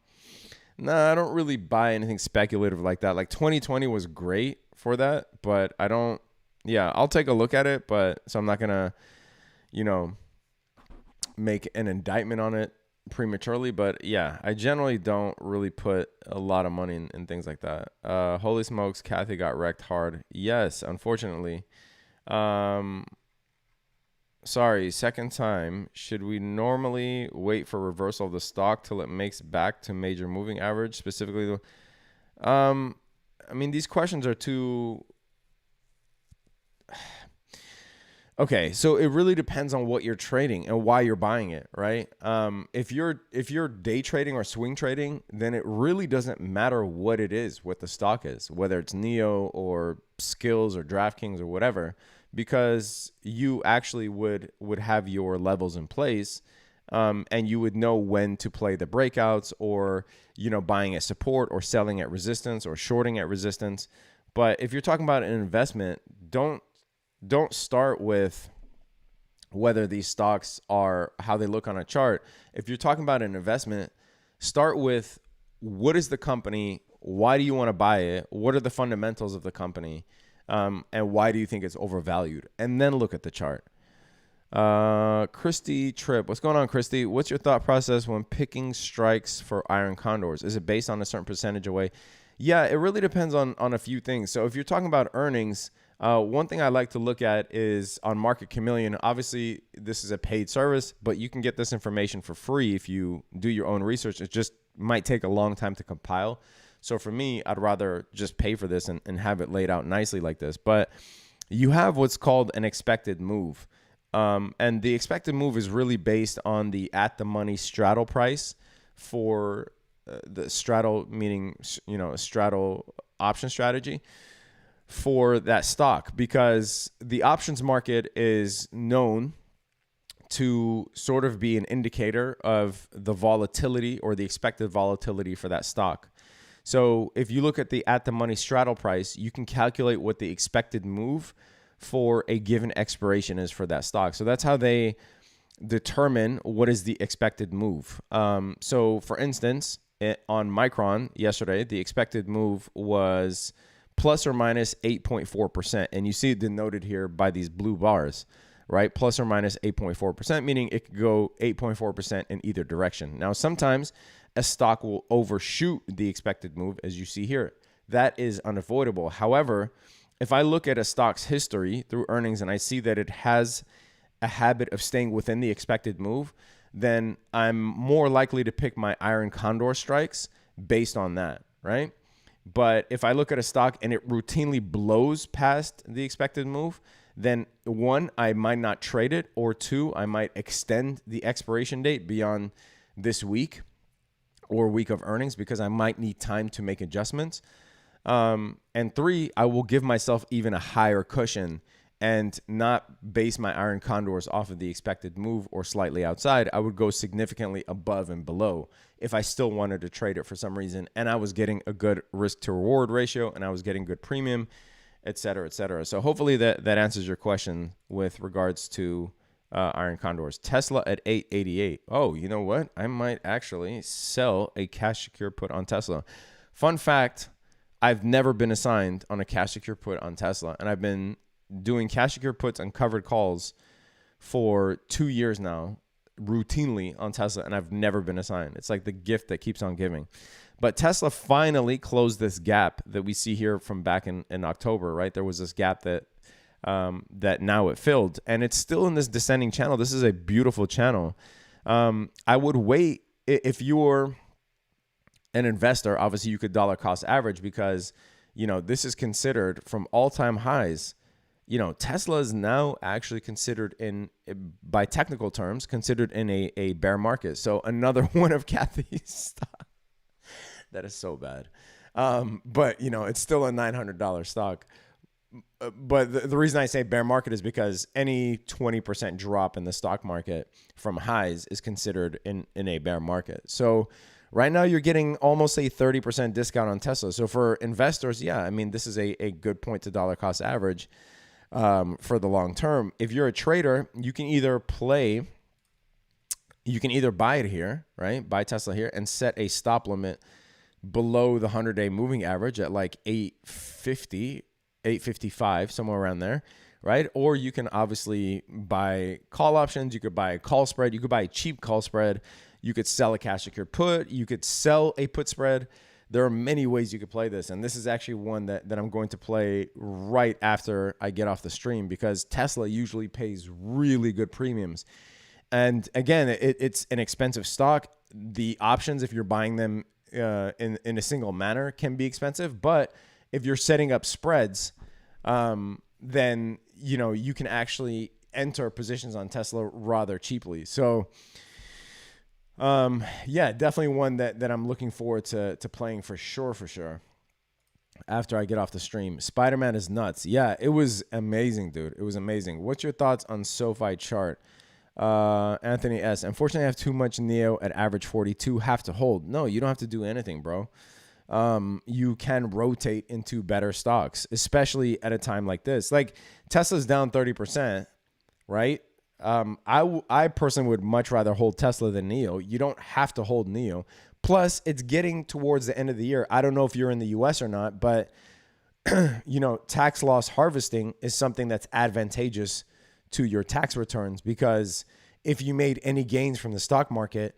I don't really buy anything speculative like that. Like 2020 was great for that, but I don't. Yeah, I'll take a look at it, but so I'm not gonna, make an indictment on it prematurely. But yeah, I generally don't really put a lot of money in things like that. Holy smokes, Kathy got wrecked hard. Yes, unfortunately. Sorry, second time. Should we normally wait for reversal of the stock till it makes back to major moving average? Specifically, I mean, these questions are too Okay, so it really depends on what you're trading and why you're buying it, right? If you're day trading or swing trading, then it really doesn't matter what it is, what the stock is, whether it's Neo or Skills or DraftKings or whatever, because you actually would have your levels in place, and you would know when to play the breakouts, or buying at support or selling at resistance or shorting at resistance. But if you're talking about an investment, don't start with whether these stocks are how they look on a chart. If you're talking about an investment, start with what is the company, why do you want to buy it, what are the fundamentals of the company, and why do you think it's overvalued, and then look at the chart. Christy Tripp, what's going on, Christy? What's your thought process when picking strikes for iron condors? Is it based on a certain percentage away? Yeah, it really depends on a few things. So if you're talking about earnings, one thing I like to look at is on Market Chameleon. Obviously, this is a paid service, but you can get this information for free if you do your own research. It just might take a long time to compile. So for me, I'd rather just pay for this and have it laid out nicely like this. But you have what's called an expected move. And the expected move is really based on the at-the-money straddle price for the straddle, meaning, a straddle option strategy for that stock, because the options market is known to sort of be an indicator of the volatility or the expected volatility for that stock. So if you look at the at-the-money straddle price, you can calculate what the expected move for a given expiration is for that stock. So that's how they determine what is the expected move. So for instance, on Micron yesterday, the expected move was plus or minus 8.4%. And you see it denoted here by these blue bars, right? Plus or minus 8.4%, meaning it could go 8.4% in either direction. Now, sometimes a stock will overshoot the expected move, as you see here. That is unavoidable. However, if I look at a stock's history through earnings and I see that it has a habit of staying within the expected move, then I'm more likely to pick my iron condor strikes based on that, right? But if I look at a stock and it routinely blows past the expected move, then one, I might not trade it, or two, I might extend the expiration date beyond this week or week of earnings because I might need time to make adjustments. And three, I will give myself even a higher cushion and not base my iron condors off of the expected move or slightly outside. I would go significantly above and below if I still wanted to trade it for some reason and I was getting a good risk to reward ratio and I was getting good premium, et cetera, et cetera. So hopefully that answers your question with regards to iron condors. Tesla at 888. Oh, you know what? I might actually sell a cash secure put on Tesla. Fun fact, I've never been assigned on a cash secure put on Tesla, and I've been doing cash secure puts and covered calls for 2 years now, routinely on Tesla, and I've never been assigned. It's like the gift that keeps on giving. But Tesla finally closed this gap that we see here from back in October, right? There was this gap that now it filled, and it's still in this descending channel. This is a beautiful channel. I would wait if you're an investor. Obviously, you could dollar cost average because, this is considered from all-time highs. Tesla is now actually considered by technical terms, considered in a bear market. So another one of Kathy's stock. That is so bad. But, it's still a $900 stock. But the reason I say bear market is because any 20% drop in the stock market from highs is considered in a bear market. So right now you're getting almost a 30% discount on Tesla. So for investors, this is a good point to dollar cost average for the long term. If you're a trader, you can either buy it here, right? Buy Tesla here and set a stop limit below the 100-day moving average at like 850, 855, somewhere around there, right? Or you can obviously buy call options. You could buy a call spread. You could buy a cheap call spread. You could sell a cash secured put. You could sell a put spread. There are many ways you could play this. And this is actually one that I'm going to play right after I get off the stream because Tesla usually pays really good premiums. And again, it's an expensive stock. The options, if you're buying them in a single manner, can be expensive. But if you're setting up spreads, then, you can actually enter positions on Tesla rather cheaply. So, yeah, definitely one that I'm looking forward to playing for sure. After I get off the stream. Spider-Man is nuts. Yeah, it was amazing, dude. It was amazing. What's your thoughts on SoFi chart? Anthony S. Unfortunately, I have too much Neo at average 42. Have to hold. No, you don't have to do anything, bro. You can rotate into better stocks, especially at a time like this. Like Tesla's down 30%, right? I personally would much rather hold Tesla than Neo. You don't have to hold Neo. Plus, it's getting towards the end of the year. I don't know if you're in the US or not, but tax loss harvesting is something that's advantageous to your tax returns, because if you made any gains from the stock market,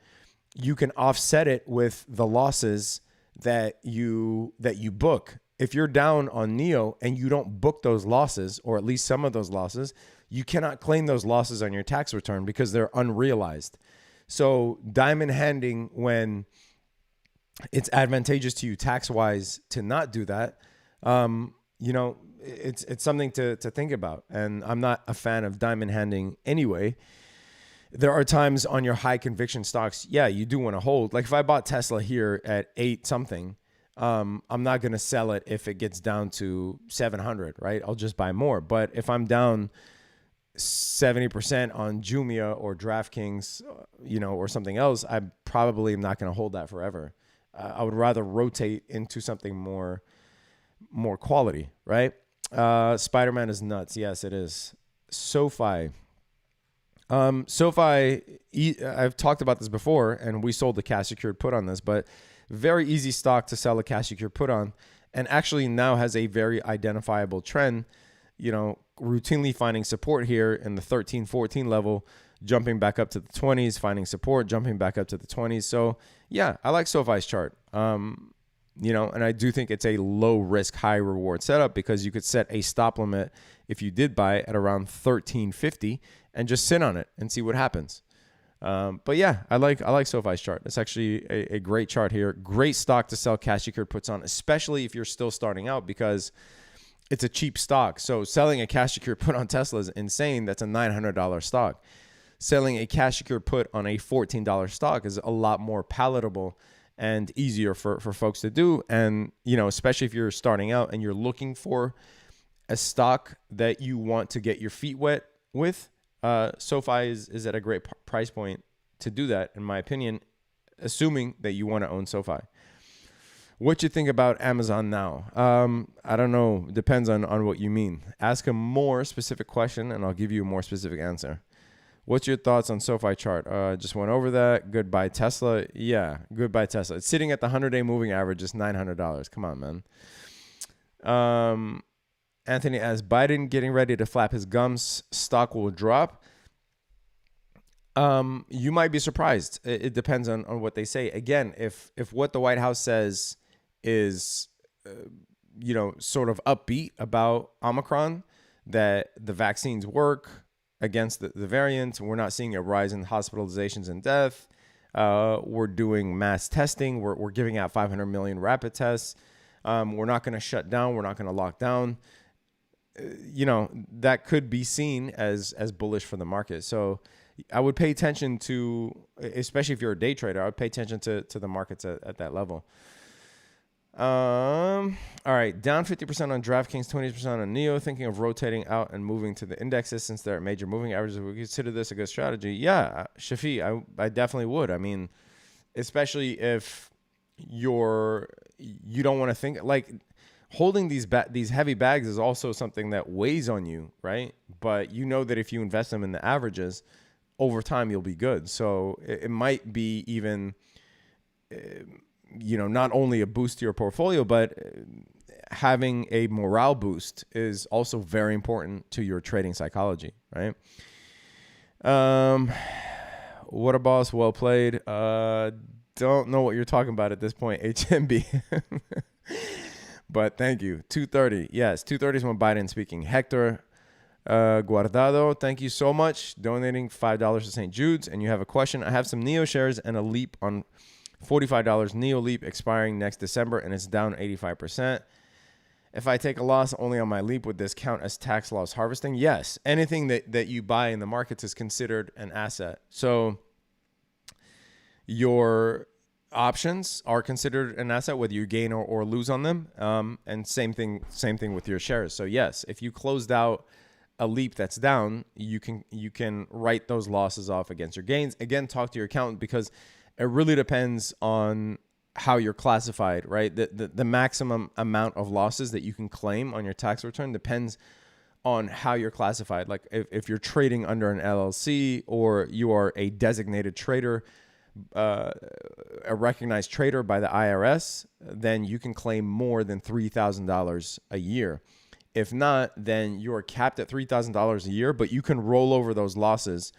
you can offset it with the losses that you book. If you're down on Neo and you don't book those losses, or at least some of those losses, you cannot claim those losses on your tax return because they're unrealized. So diamond handing, when it's advantageous to you tax-wise to not do that, it's something to think about. And I'm not a fan of diamond handing anyway. There are times on your high conviction stocks, yeah, you do want to hold. Like if I bought Tesla here at 8 something, I'm not going to sell it if it gets down to 700, right? I'll just buy more. But if I'm down 70% on Jumia or DraftKings, or something else, I probably am not going to hold that forever. I would rather rotate into something more quality, right? Spider-Man is nuts. Yes, it is. SoFi. SoFi, I've talked about this before, and we sold the cash secured put on this, but very easy stock to sell a cash secured put on, and actually now has a very identifiable trend, routinely finding support here in the 13, 14 level, jumping back up to the 20s, finding support, jumping back up to the 20s. So yeah, I like SoFi's chart. And I do think it's a low risk, high reward setup, because you could set a stop limit if you did buy at around 1350 and just sit on it and see what happens. But yeah, I like SoFi's chart. It's actually a great chart here. Great stock to sell cash secured puts on, especially if you're still starting out, because it's a cheap stock. So selling a cash secured put on Tesla is insane. That's a $900 stock. Selling a cash secured put on a $14 stock is a lot more palatable and easier for folks to do. And, especially if you're starting out and you're looking for a stock that you want to get your feet wet with, SoFi is at a great price point to do that, in my opinion, assuming that you want to own SoFi. What you think about Amazon now? I don't know. Depends on what you mean. Ask a more specific question and I'll give you a more specific answer. What's your thoughts on SoFi chart? Just went over that. Goodbye Tesla. Yeah, goodbye Tesla. It's sitting at the 100-day moving average, just $900. Come on, man. Anthony asks, Biden getting ready to flap his gums, stock will drop. You might be surprised. It depends on what they say. Again, if what the White House says is, sort of upbeat about Omicron, that the vaccines work against the variant, we're not seeing a rise in hospitalizations and death. We're doing mass testing. We're giving out 500 million rapid tests. We're not going to shut down. We're not going to lock down. That could be seen as bullish for the market. So I would pay attention to, especially if you're a day trader, I would pay attention to the markets at that level. All right, down 50% on DraftKings, 20% on Neo, thinking of rotating out and moving to the indexes since they're at major moving averages. Would we consider this a good strategy? Yeah, Shafi, I definitely would. I mean, especially if you don't want to think, like, holding these heavy bags is also something that weighs on you, right? But you know that if you invest them in the averages, over time you'll be good. So it might be even, not only a boost to your portfolio, but having a morale boost is also very important to your trading psychology, right? What a boss, well played. Don't know what you're talking about at this point, HMB. But thank you. 230. Yes, 230 is when Biden speaking. Hector Guardado, thank you so much. Donating $5 to St. Jude's. And you have a question. I have some Neo shares and a Leap on $45. Neo Leap expiring next December, and it's down 85%. If I take a loss only on my leap, would this count as tax loss harvesting? Yes. Anything that you buy in the markets is considered an asset. So your options are considered an asset, whether you gain or lose on them. And same thing with your shares. So yes, if you closed out a leap that's down, you can write those losses off against your gains. Again, talk to your accountant, because it really depends on how you're classified, right? The maximum amount of losses that you can claim on your tax return depends on how you're classified. Like if you're trading under an LLC, or you are a designated trader, a recognized trader by the IRS, then you can claim more than $3,000 a year. If not, then you're capped at $3,000 a year, but you can roll over those losses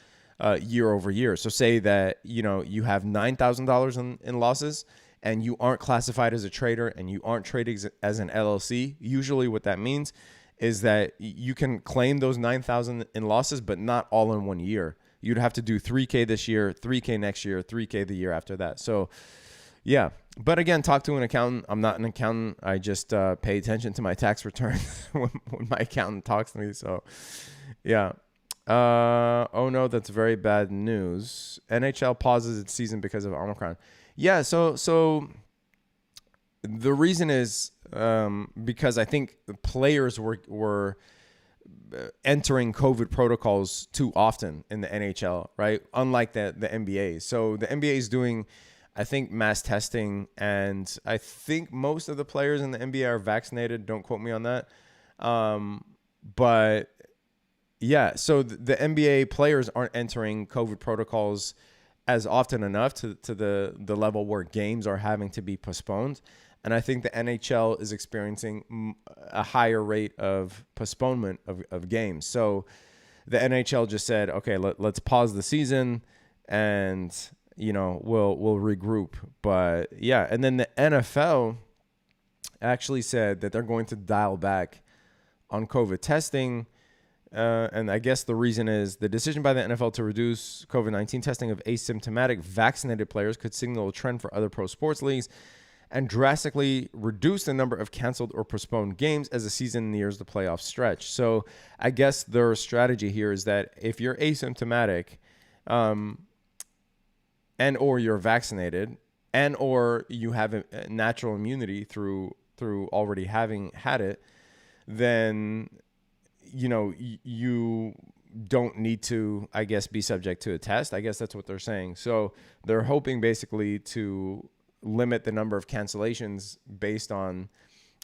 year over year. So say that, you have $9,000 in losses, and you aren't classified as a trader, and you aren't trading as an LLC. Usually what that means is that you can claim those 9,000 in losses, but not all in one year. You'd have to do 3K this year, 3K next year, 3K the year after that. So yeah. But again, talk to an accountant. I'm not an accountant. I just pay attention to my tax return when my accountant talks to me. So yeah. Oh no, that's very bad news. NHL pauses its season because of Omicron. Yeah, so the reason is because I think the players were entering COVID protocols too often in the NHL, right? Unlike the NBA. So the NBA is doing, I think, mass testing, and I think most of the players in the NBA are vaccinated. Don't quote me on that. But yeah, so the NBA players aren't entering COVID protocols as often enough to the level where games are having to be postponed. And I think the NHL is experiencing a higher rate of postponement of games. So the NHL just said, okay, let's pause the season, and we'll regroup. But yeah, and then the NFL actually said that they're going to dial back on COVID testing. And I guess the reason is the decision by the NFL to reduce COVID-19 testing of asymptomatic vaccinated players could signal a trend for other pro sports leagues and drastically reduce the number of canceled or postponed games as the season nears the playoff stretch. So I guess their strategy here is that if you're asymptomatic, and or you're vaccinated, and or you have a natural immunity through already having had it, then you don't need to, I guess, be subject to a test. I guess that's what they're saying. So they're hoping basically to limit the number of cancellations based on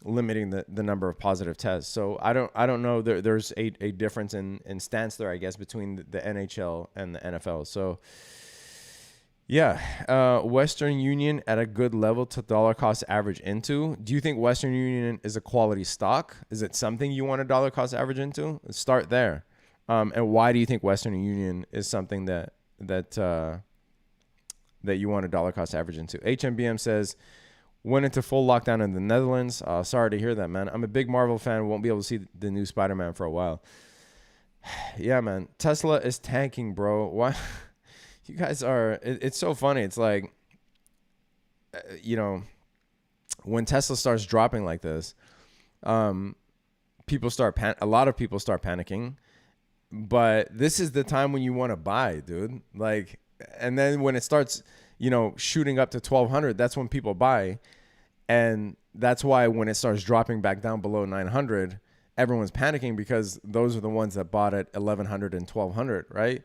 limiting the number of positive tests. So I don't know. There's a difference in stance there, I guess, between the NHL and the NFL. So yeah, Western Union at a good level to dollar cost average into. Do you think Western Union is a quality stock? Is it something you want to dollar cost average into? Let's start there. And why do you think Western Union is something that you want to dollar cost average into? HMBM says, went into full lockdown in the Netherlands. Sorry to hear that, man. I'm a big Marvel fan. Won't be able to see the new Spider-Man for a while. Yeah, man. Tesla is tanking, bro. Why? You guys are, it's so funny. It's like, when Tesla starts dropping like this, a lot of people start panicking, but this is the time when you want to buy, dude. Like, and then when it starts, shooting up to 1,200, that's when people buy. And that's why when it starts dropping back down below 900, everyone's panicking, because those are the ones that bought at 1,100 and 1,200, right?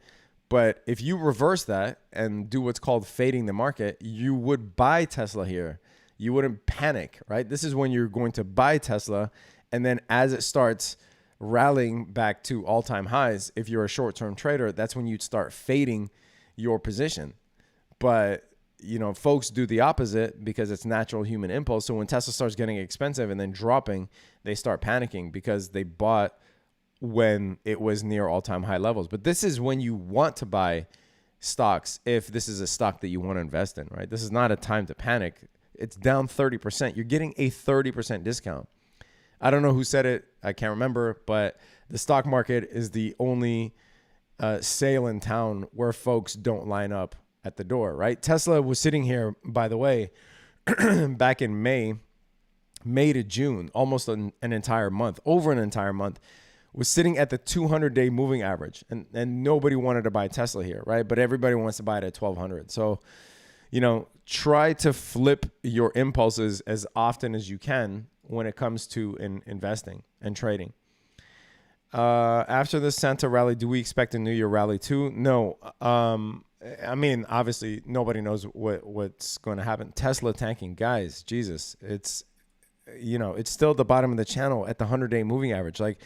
But if you reverse that and do what's called fading the market, you would buy Tesla here. You wouldn't panic, right? This is when you're going to buy Tesla. And then as it starts rallying back to all-time highs, if you're a short-term trader, that's when you'd start fading your position. But, folks do the opposite because it's natural human impulse. So when Tesla starts getting expensive and then dropping, they start panicking because they bought when it was near all-time high levels. But this is when you want to buy stocks if this is a stock that you want to invest in, right? This is not a time to panic. It's down 30%. You're getting a 30% discount. I don't know who said it. I can't remember, but the stock market is the only sale in town where folks don't line up at the door, right? Tesla was sitting here, by the way, back in May, May to June, almost an entire month, over an entire month, was sitting at the 200-day moving average. And nobody wanted to buy Tesla here, right? But everybody wants to buy it at 1,200. So, try to flip your impulses as often as you can when it comes to investing and trading. After the Santa rally, do we expect a New Year rally too? No. Obviously, nobody knows what's going to happen. Tesla tanking, guys, Jesus, it's still at the bottom of the channel at the 100-day moving average. Like,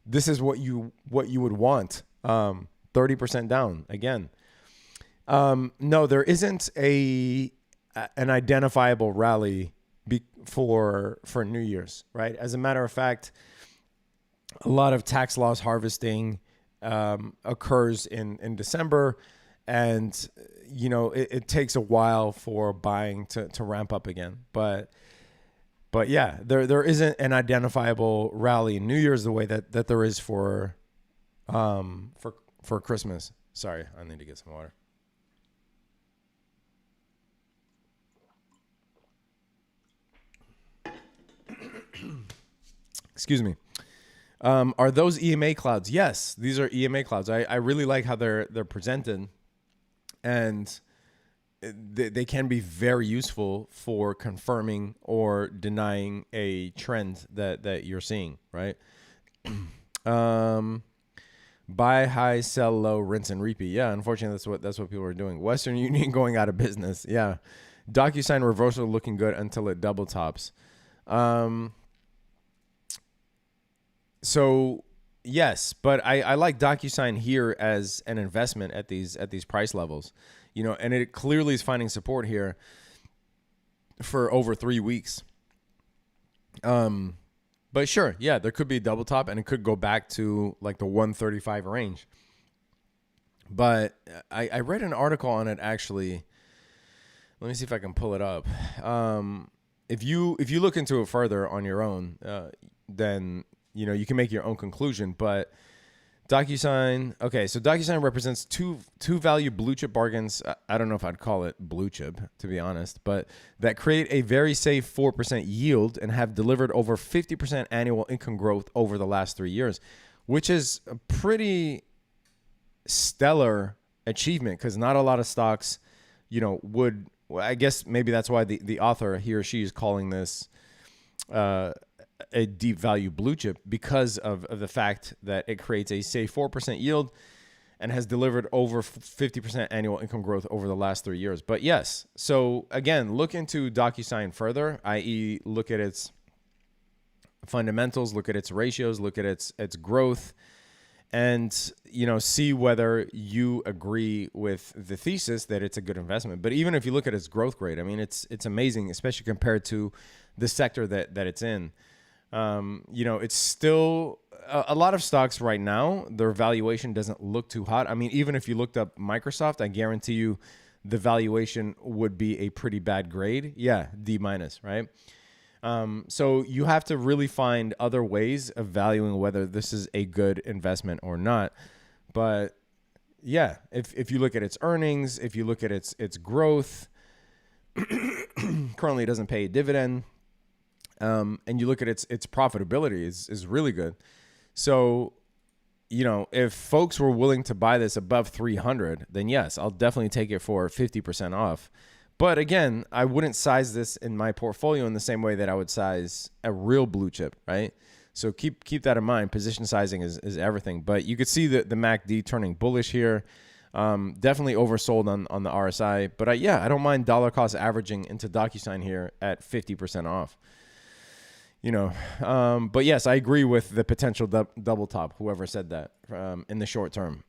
this is what you would want. 30% down again. No, there isn't an identifiable rally for New Year's, right? As a matter of fact, a lot of tax loss harvesting occurs in December, and it takes a while for buying to ramp up again. But yeah, there isn't an identifiable rally in New Year's the way that there is for Christmas. Sorry, I need to get some water. Excuse me. Are those EMA clouds? Yes, these are EMA clouds. I really like how they're presented, and they can be very useful for confirming or denying a trend that you're seeing, right? Buy high, sell low, rinse and repeat. Yeah, unfortunately, that's what people are doing. Western Union going out of business. Yeah, DocuSign reversal looking good until it double tops. So yes, but I like DocuSign here as an investment at these price levels, and it clearly is finding support here for over 3 weeks. But sure, yeah, there could be a double top and it could go back to like the 135 range. But I read an article on it actually. Let me see if I can pull it up. If you look into it further on your own, then you can make your own conclusion. But DocuSign, okay, so DocuSign represents two value blue chip bargains. I don't know if I'd call it blue chip, to be honest, but that create a very safe 4% yield and have delivered over 50% annual income growth over the last 3 years, which is a pretty stellar achievement because not a lot of stocks, would. Well, I guess maybe that's why the author, he or she, is calling this a deep value blue chip, because of the fact that it creates a safe 4% yield and has delivered over 50% annual income growth over the last 3 years. But yes, so again, look into DocuSign further, i.e. look at its fundamentals, look at its ratios, look at its growth, and see whether you agree with the thesis that it's a good investment. But even if you look at its growth rate, I mean, it's amazing, especially compared to the sector that it's in. It's still a lot of stocks right now, their valuation doesn't look too hot. I mean, even if you looked up Microsoft, I guarantee you the valuation would be a pretty bad grade. Yeah, D-, right? So you have to really find other ways of valuing whether this is a good investment or not. But yeah, if you look at its earnings, if you look at its growth, currently it doesn't pay a dividend. And you look at its profitability is really good. So, if folks were willing to buy this above 300, then yes, I'll definitely take it for 50% off. But again, I wouldn't size this in my portfolio in the same way that I would size a real blue chip, right? So keep that in mind. Position sizing is everything. But you could see the MACD turning bullish here. Definitely oversold on the RSI. But I don't mind dollar cost averaging into DocuSign here at 50% off. But yes, I agree with the potential double top, whoever said that, in the short term.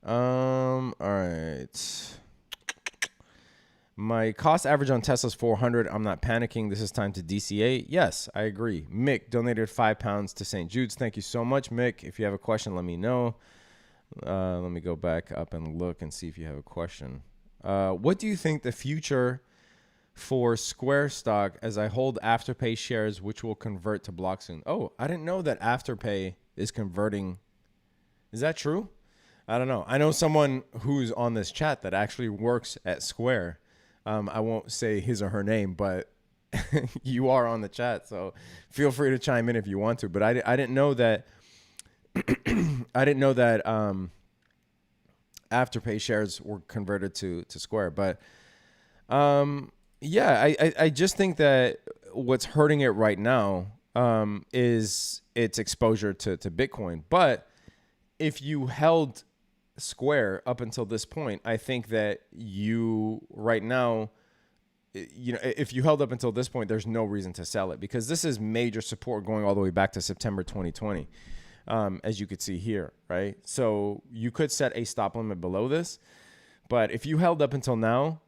All right. My cost average on Tesla's 400. I'm not panicking. This is time to DCA. Yes, I agree. Mick donated £5 to St. Jude's. Thank you so much, Mick. If you have a question, let me know. Let me go back up and look and see if you have a question. What do you think the future for Square stock, as I hold Afterpay shares, which will convert to block soon? Oh, I didn't know that Afterpay is converting. Is that true? I don't know. I know someone who's on this chat that actually works at Square. I won't say his or her name, but you are on the chat, so feel free to chime in if you want to. But I didn't know that I didn't know that Afterpay shares were converted to Square. But yeah, I just think that what's hurting it right now is its exposure to Bitcoin. But if you held Square up until this point, I think that you right now, if you held up until this point, there's no reason to sell it, because this is major support going all the way back to September 2020, as you could see here, right? So you could set a stop limit below this. But if you held up until now,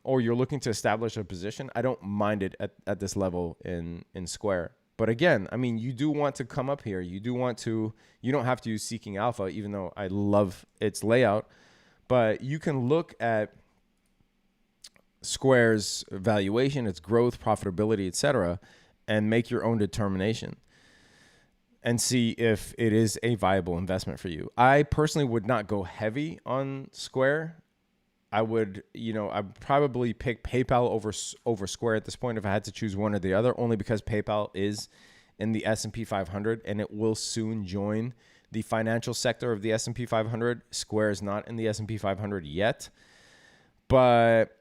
or you're looking to establish a position, I don't mind it at this level in Square. But again, I mean, you do want to come up here. You don't have to use Seeking Alpha, even though I love its layout. But you can look at Square's valuation, its growth, profitability, etc., and make your own determination and see if it is a viable investment for you. I personally would not go heavy on Square. I would, I'd probably pick PayPal over Square at this point if I had to choose one or the other, only because PayPal is in the S&P 500 and it will soon join the financial sector of the S&P 500. Square is not in the S&P 500 yet. But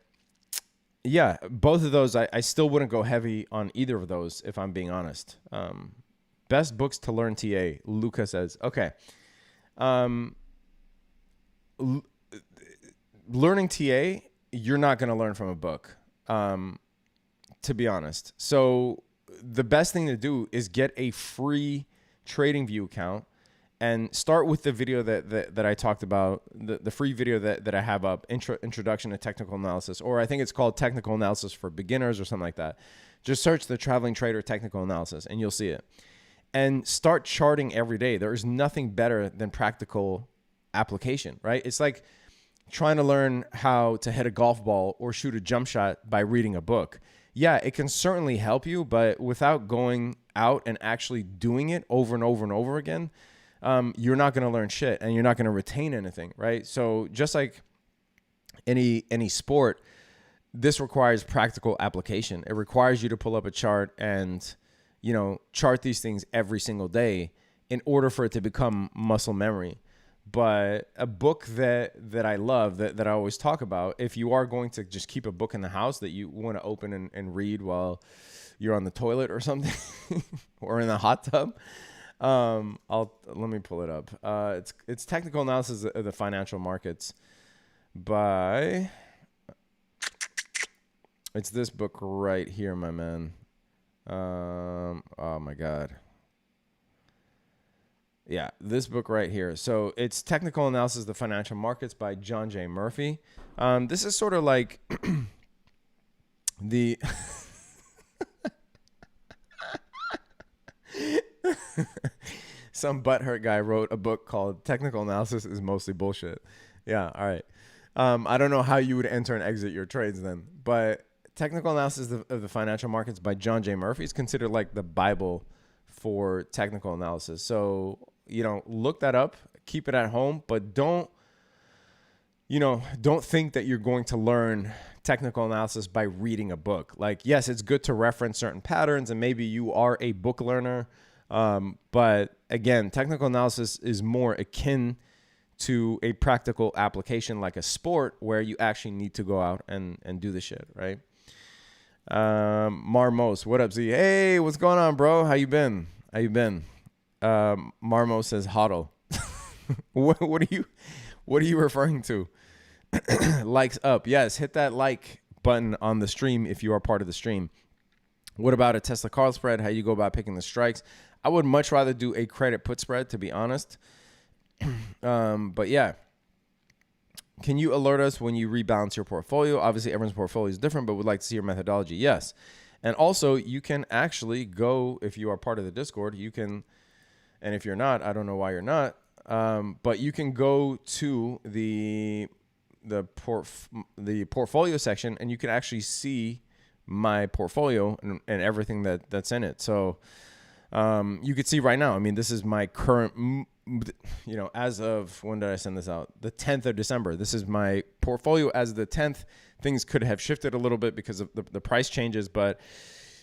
yeah, both of those, I still wouldn't go heavy on either of those, if I'm being honest. Best books to learn TA, Luca says. Okay. Learning TA, you're not going to learn from a book, to be honest. So the best thing to do is get a free TradingView account and start with the video that I talked about, the free video that I have up, Introduction to Technical Analysis, or I think it's called Technical Analysis for Beginners or something like that. Just search the Traveling Trader Technical Analysis and you'll see it. And start charting every day. There is nothing better than practical application, right? It's like trying to learn how to hit a golf ball or shoot a jump shot by reading a book. Yeah, it can certainly help you, but without going out and actually doing it over and over and over again, you're not going to learn shit and you're not going to retain anything, right? So just like any sport, this requires practical application. It requires you to pull up a chart and, chart these things every single day in order for it to become muscle memory. But a book that I love, that I always talk about, if you are going to just keep a book in the house that you want to open and read while you're on the toilet or something or in the hot tub, let me pull it up. It's Technical Analysis of the Financial Markets by, it's this book right here, my man. Oh my God. Yeah, this book right here. So it's Technical Analysis of the Financial Markets by John J. Murphy. This is sort of like the some butthurt guy wrote a book called Technical Analysis is Mostly Bullshit. Yeah, all right. I don't know how you would enter and exit your trades then, but Technical Analysis of the Financial Markets by John J. Murphy is considered like the Bible for technical analysis. So, look that up, keep it at home, but don't think that you're going to learn technical analysis by reading a book. Like, yes, it's good to reference certain patterns and maybe you are a book learner. But again, technical analysis is more akin to a practical application like a sport where you actually need to go out and do the shit, right? Marmos, what up, Z? Hey, what's going on, bro? How you been? Marmos says hodl. What are you referring to? Likes up. Yes, hit that like button on the stream if you are part of the stream. What about a Tesla call spread? How you go about picking the strikes? I would much rather do a credit put spread, to be honest. But yeah. Can you alert us when you rebalance your portfolio? Obviously, everyone's portfolio is different, but would like to see your methodology. Yes. And also, you can actually go, if you are part of the Discord, you can, and if you're not, I don't know why you're not, but you can go to the portfolio section and you can actually see my portfolio and everything that's in it. So you could see right now, I mean, this is my current, as of, when did I send this out? The 10th of December. This is my portfolio as the 10th things could have shifted a little bit because of the price changes, but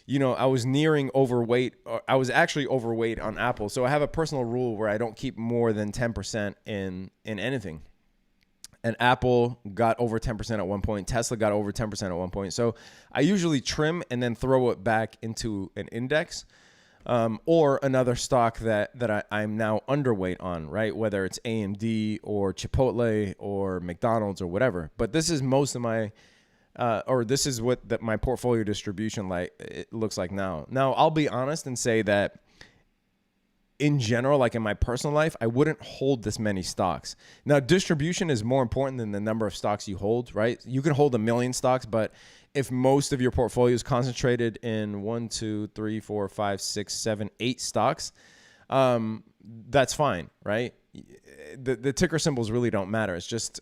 I was nearing overweight. I was actually overweight on Apple. So I have a personal rule where I don't keep more than 10% in anything. And Apple got over 10% at one point. Tesla got over 10% at one point. So I usually trim and then throw it back into an index or another stock that I'm now underweight on, right? Whether it's AMD or Chipotle or McDonald's or whatever. But this is most of my, this is what my portfolio distribution it looks like now. Now, I'll be honest and say that in general, like in my personal life, I wouldn't hold this many stocks. Now, distribution is more important than the number of stocks you hold, right? You can hold 1 million stocks, but if most of your portfolio is concentrated in 1, 2, 3, 4, 5, 6, 7, 8 stocks, that's fine, right? The ticker symbols really don't matter. It's just,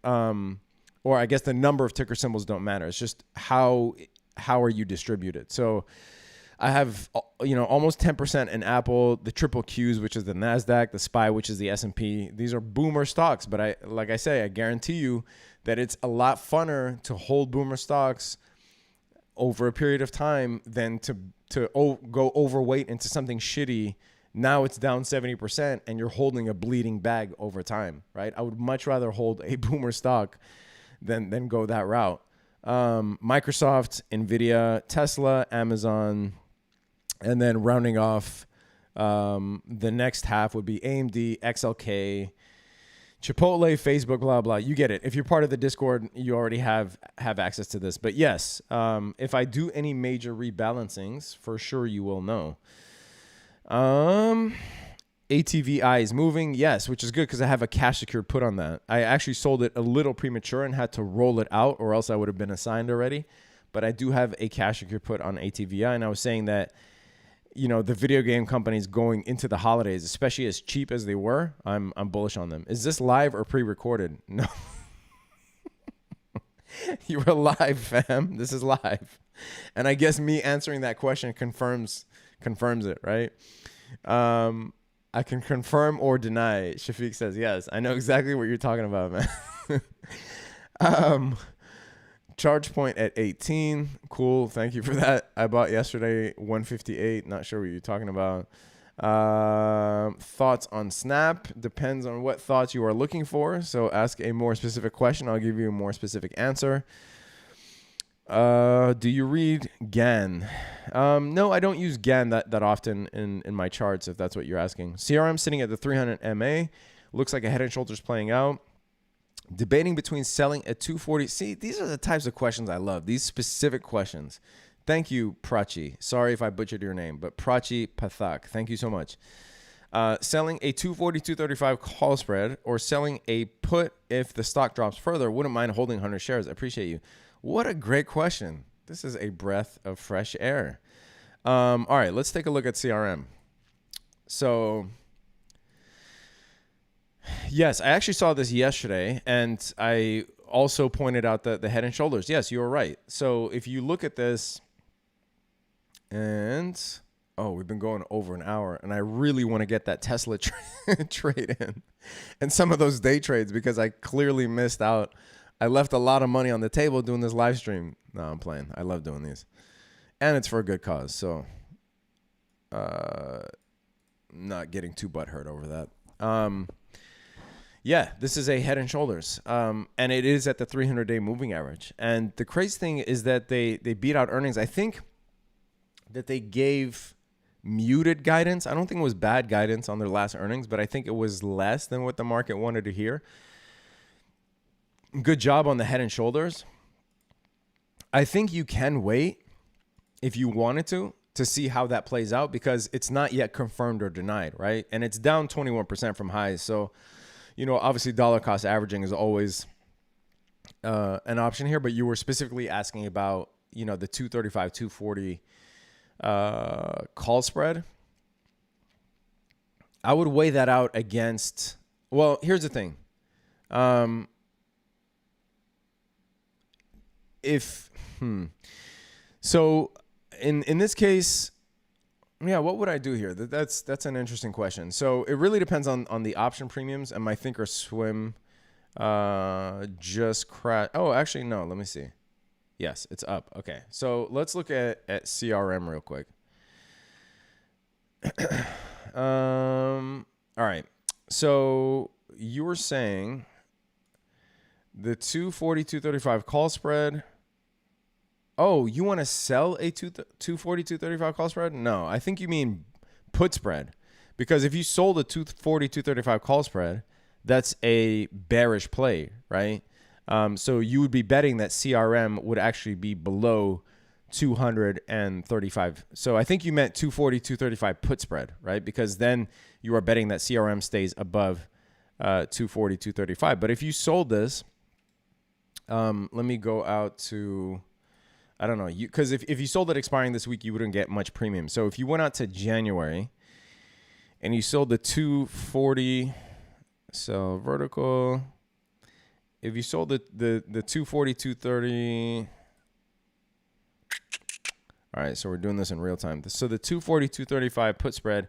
or I guess the number of ticker symbols don't matter. It's just how are you distributed? So I have, almost 10% in Apple, the triple Qs, which is the NASDAQ, the SPY, which is the S&P. These are boomer stocks, but I guarantee you that it's a lot funner to hold boomer stocks over a period of time than to go overweight into something shitty. Now it's down 70% and you're holding a bleeding bag over time, right? I would much rather hold a boomer stock than go that route. Microsoft, Nvidia, Tesla, Amazon, and then rounding off the next half would be AMD, XLK, Chipotle, Facebook, blah, blah. You get it. If you're part of the Discord, you already have access to this. But yes, if I do any major rebalancings, for sure you will know. ATVI is moving, yes, which is good because I have a cash secured put on that. I actually sold it a little premature and had to roll it out or else I would have been assigned already. But I do have a cash secured put on ATVI, and I was saying that the video game companies going into the holidays, especially as cheap as they were, I'm bullish on them. Is this live or pre-recorded? No. You were live, fam. This is live. And I guess me answering that question confirms it, right? I can confirm or deny. Shafiq says, yes, I know exactly what you're talking about, man. Charge point at 18. Cool. Thank you for that. I bought yesterday 158. Not sure what you're talking about. Thoughts on Snap. Depends on what thoughts you are looking for. So ask a more specific question. I'll give you a more specific answer. Do you read GAN? No, I don't use GAN that often in my charts, if that's what you're asking. CRM sitting at the 300 MA. Looks like a head and shoulders playing out. Debating between selling at 240. See, these are the types of questions I love. These specific questions. Thank you, Prachi. Sorry if I butchered your name, but Prachi Pathak. Thank you so much. Selling a 240, 235 call spread or selling a put if the stock drops further. Wouldn't mind holding 100 shares. I appreciate you. What a great question. This is a breath of fresh air. All right, let's take a look at CRM. So yes, I actually saw this yesterday, and I also pointed out the head and shoulders. Yes, you were right. So if you look at this, and we've been going over an hour, and I really want to get that Tesla trade in, and some of those day trades because I clearly missed out. I left a lot of money on the table doing this live stream. No, I'm playing. I love doing these, and it's for a good cause. So, not getting too butthurt over that. Yeah, this is a head and shoulders, and it is at the 300-day moving average. And the crazy thing is that they beat out earnings. I think that they gave muted guidance. I don't think it was bad guidance on their last earnings, but I think it was less than what the market wanted to hear. Good job on the head and shoulders. I think you can wait if you wanted to see how that plays out because it's not yet confirmed or denied, right? And it's down 21% from highs. So, obviously dollar cost averaging is always an option here, but you were specifically asking about, the 235, 240 call spread. I would weigh that out against, well, here's the thing. So in this case, yeah, what would I do here? That's an interesting question. So it really depends on the option premiums and my Thinkorswim Just crash. Oh, actually, no. Let me see. Yes, it's up. Okay. So let's look at CRM real quick. All right. So you were saying the 240-235 call spread. Oh, you want to sell a 240-235 call spread? No, I think you mean put spread. Because if you sold a 240-235 call spread, that's a bearish play, right? So you would be betting that CRM would actually be below 235. So I think you meant 240-235 put spread, right? Because then you are betting that CRM stays above 240-235. But if you sold this, let me go out to, I don't know, because if you sold it expiring this week, you wouldn't get much premium. So if you went out to January and you sold the 240, so vertical, if you sold the 240, 230, all right, so we're doing this in real time. So the 240, 235 put spread,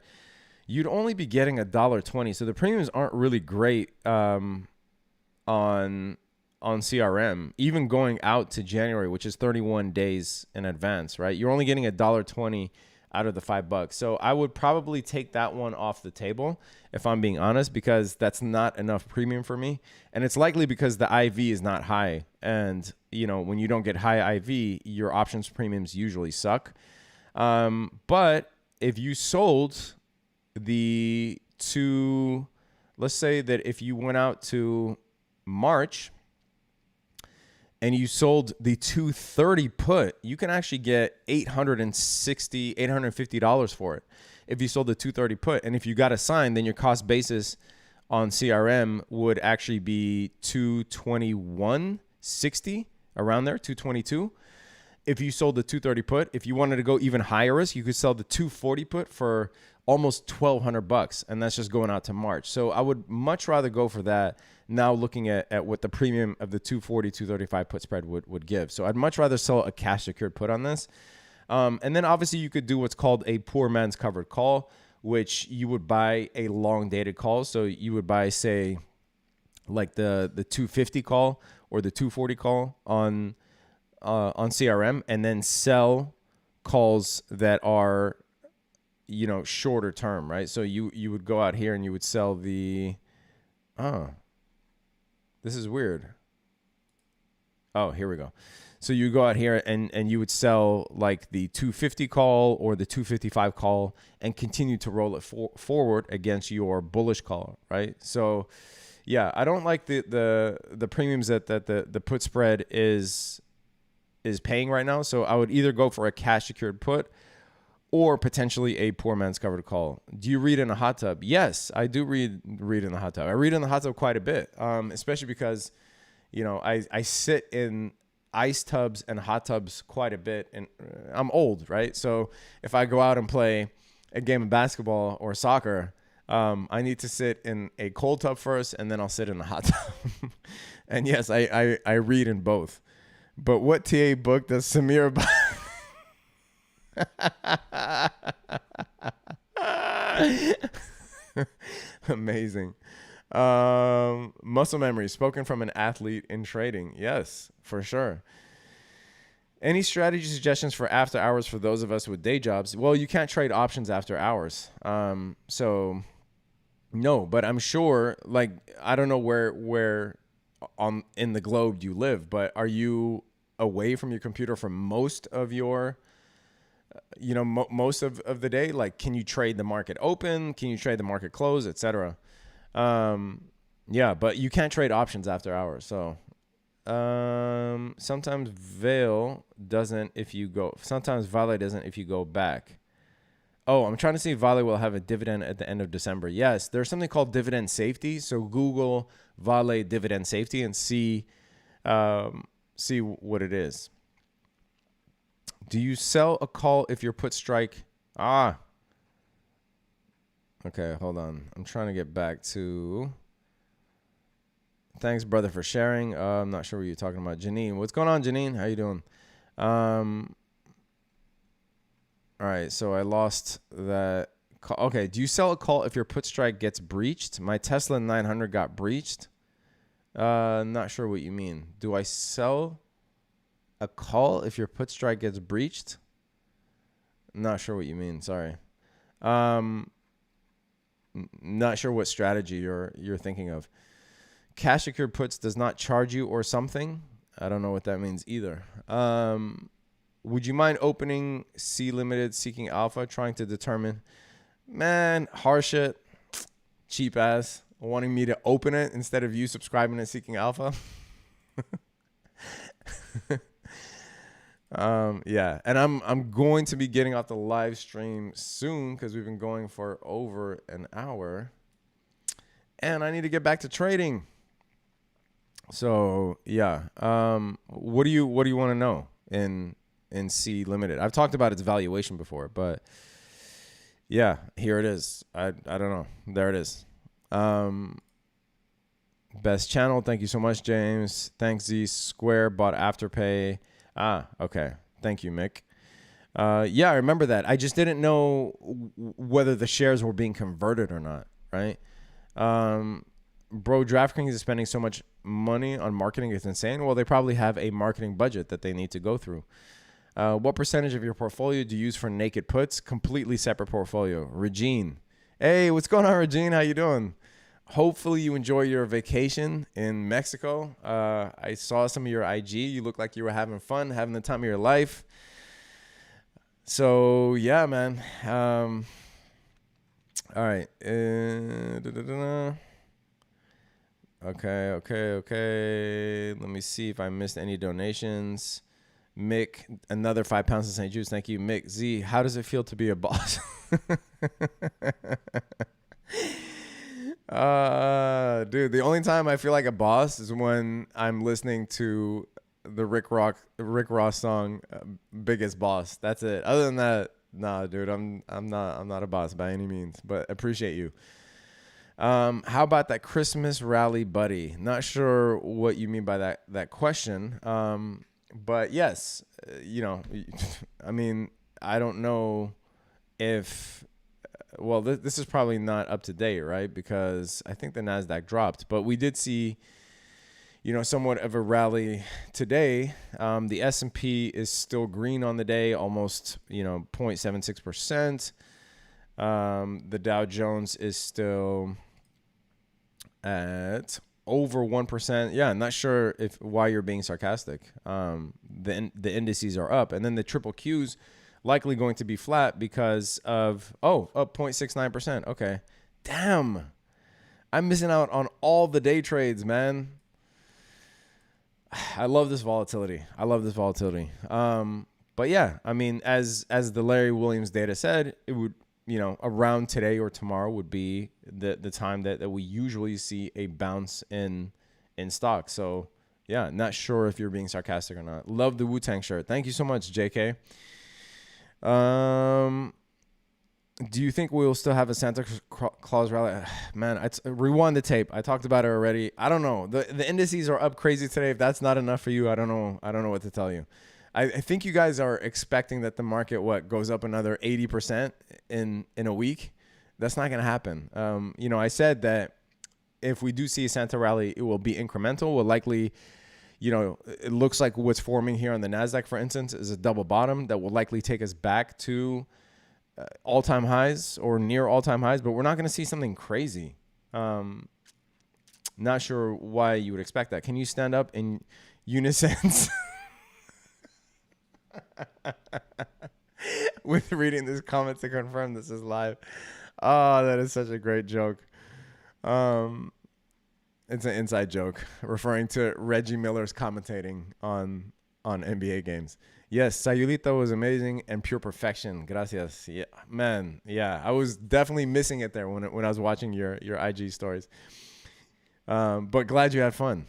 you'd only be getting $1.20. So the premiums aren't really great on CRM, even going out to January, which is 31 days in advance, right? You're only getting $1.20 out of the $5. So I would probably take that one off the table, if I'm being honest, because that's not enough premium for me. And it's likely because the IV is not high. And, you know, when you don't get high IV, your options premiums usually suck. But if you sold the two, let's say that if you went out to March and you sold the 230 put, you can actually get $850 for it if you sold the 230 put. And if you got a sign, then your cost basis on CRM would actually be 221.60, around there, 222. If you sold the 230 put, if you wanted to go even higher risk, you could sell the 240 put for almost $1,200, and that's just going out to March. So I would much rather go for that now, looking at what the premium of the 240, 235 put spread would give. So I'd much rather sell a cash secured put on this. And then obviously you could do what's called a poor man's covered call, which you would buy a long dated call. So you would buy, say, like the 250 call or the 240 call on CRM, and then sell calls that are, you know, shorter term, right? So you would go out here and you would sell the, this is weird. Oh, here we go. So you go out here and you would sell like the 250 call or the 255 call and continue to roll it forward against your bullish call, right? So yeah, I don't like the premiums that the put spread is paying right now. So I would either go for a cash secured put or potentially a poor man's covered call. Do you read in a hot tub? Yes, I do read in the hot tub. I read in the hot tub quite a bit, especially because, you know, I sit in ice tubs and hot tubs quite a bit, and I'm old, right? So if I go out and play a game of basketball or soccer, I need to sit in a cold tub first, and then I'll sit in the hot tub. And yes, I read in both. But what TA book does Samir buy? Amazing. Muscle memory, spoken from an athlete in trading. Yes, for sure. Any strategy suggestions for after hours for those of us with day jobs? Well, you can't trade options after hours. So no, but I'm sure, like, I don't know where in the globe you live, but are you away from your computer for most of your most of the day? Like, can you trade the market open? Can you trade the market close, etc.? Yeah, but you can't trade options after hours. So sometimes Vale doesn't if you go. Sometimes Vale doesn't if you go back. Oh, I'm trying to see if Vale will have a dividend at the end of December. Yes, there's something called dividend safety. So Google Vale dividend safety and see what it is. Do you sell a call if your put strike? Okay, hold on. I'm trying to get back to. Thanks, brother, for sharing. I'm not sure what you're talking about. Janine, what's going on, Janine? How you doing? All right, so I lost that call. Okay, do you sell a call if your put strike gets breached? My Tesla 900 got breached. Not sure what you mean. Do I sell a call if your put strike gets breached? Not sure what you mean. Sorry. Not sure what strategy you're thinking of. Cash secured puts does not charge you or something. I don't know what that means either. Would you mind opening C Limited Seeking Alpha, trying to determine, man, harsh it, cheap ass, wanting me to open it instead of you subscribing to Seeking Alpha? Yeah, and I'm going to be getting off the live stream soon because we've been going for over an hour, and I need to get back to trading. So yeah, what do you want to know in C Limited? I've talked about its valuation before, but yeah, here it is. I don't know. There it is. Best channel. Thank you so much, James. Thanks, Z Square bought Afterpay. Okay. Thank you, Mick. Yeah, I remember that. I just didn't know whether the shares were being converted or not, right? Bro, DraftKings is spending so much money on marketing. It's insane. Well, they probably have a marketing budget that they need to go through. What percentage of your portfolio do you use for naked puts? Completely separate portfolio. Regine. Hey, what's going on, Regine? How you doing? Hopefully you enjoy your vacation in Mexico. I saw some of your IG. You look like you were having fun, having the time of your life. So, yeah, man. All right. Okay. Let me see if I missed any donations. Mick, another 5 pounds of St. Jude's. Thank you. Mick Z, how does it feel to be a boss? Dude, the only time I feel like a boss is when I'm listening to the Rick Ross song, Biggest Boss. That's it. Other than that, nah, dude, I'm not a boss by any means, but appreciate you. How about that Christmas rally, buddy? Not sure what you mean by that question. But yes, I mean, I don't know if, well, this is probably not up to date, right? Because I think the NASDAQ dropped, but we did see, somewhat of a rally today. The S&P is still green on the day, almost, 0.76%. The Dow Jones is still at over 1%. Yeah, I'm not sure why you're being sarcastic. The indices are up, and then the triple Qs likely going to be flat because of up 0.69%. Okay, damn, I'm missing out on all the day trades, man. I love this volatility. But yeah, I mean, as the Larry Williams data said, it would, around today or tomorrow would be the time that we usually see a bounce in stock. So yeah, not sure if you're being sarcastic or not. Love the Wu-Tang shirt. Thank you so much, JK. Do you think we'll still have a Santa Claus rally? Man, rewind the tape. I talked about it already. I don't know. The indices are up crazy today. If that's not enough for you, I don't know what to tell you. I think you guys are expecting that the market goes up another 80% in a week. That's not going to happen. I said that if we do see a Santa rally, it will be incremental. Will likely, it looks like what's forming here on the NASDAQ, for instance, is a double bottom that will likely take us back to all-time highs or near all-time highs, but we're not going to see something crazy. Not sure why you would expect that. Can you stand up in unison with reading this comment to confirm this is live? Oh, that is such a great joke. It's an inside joke referring to Reggie Miller's commentating on NBA games. Yes, Sayulita was amazing and pure perfection. Gracias. Yeah, man. Yeah, I was definitely missing it there when I was watching your IG stories. But glad you had fun.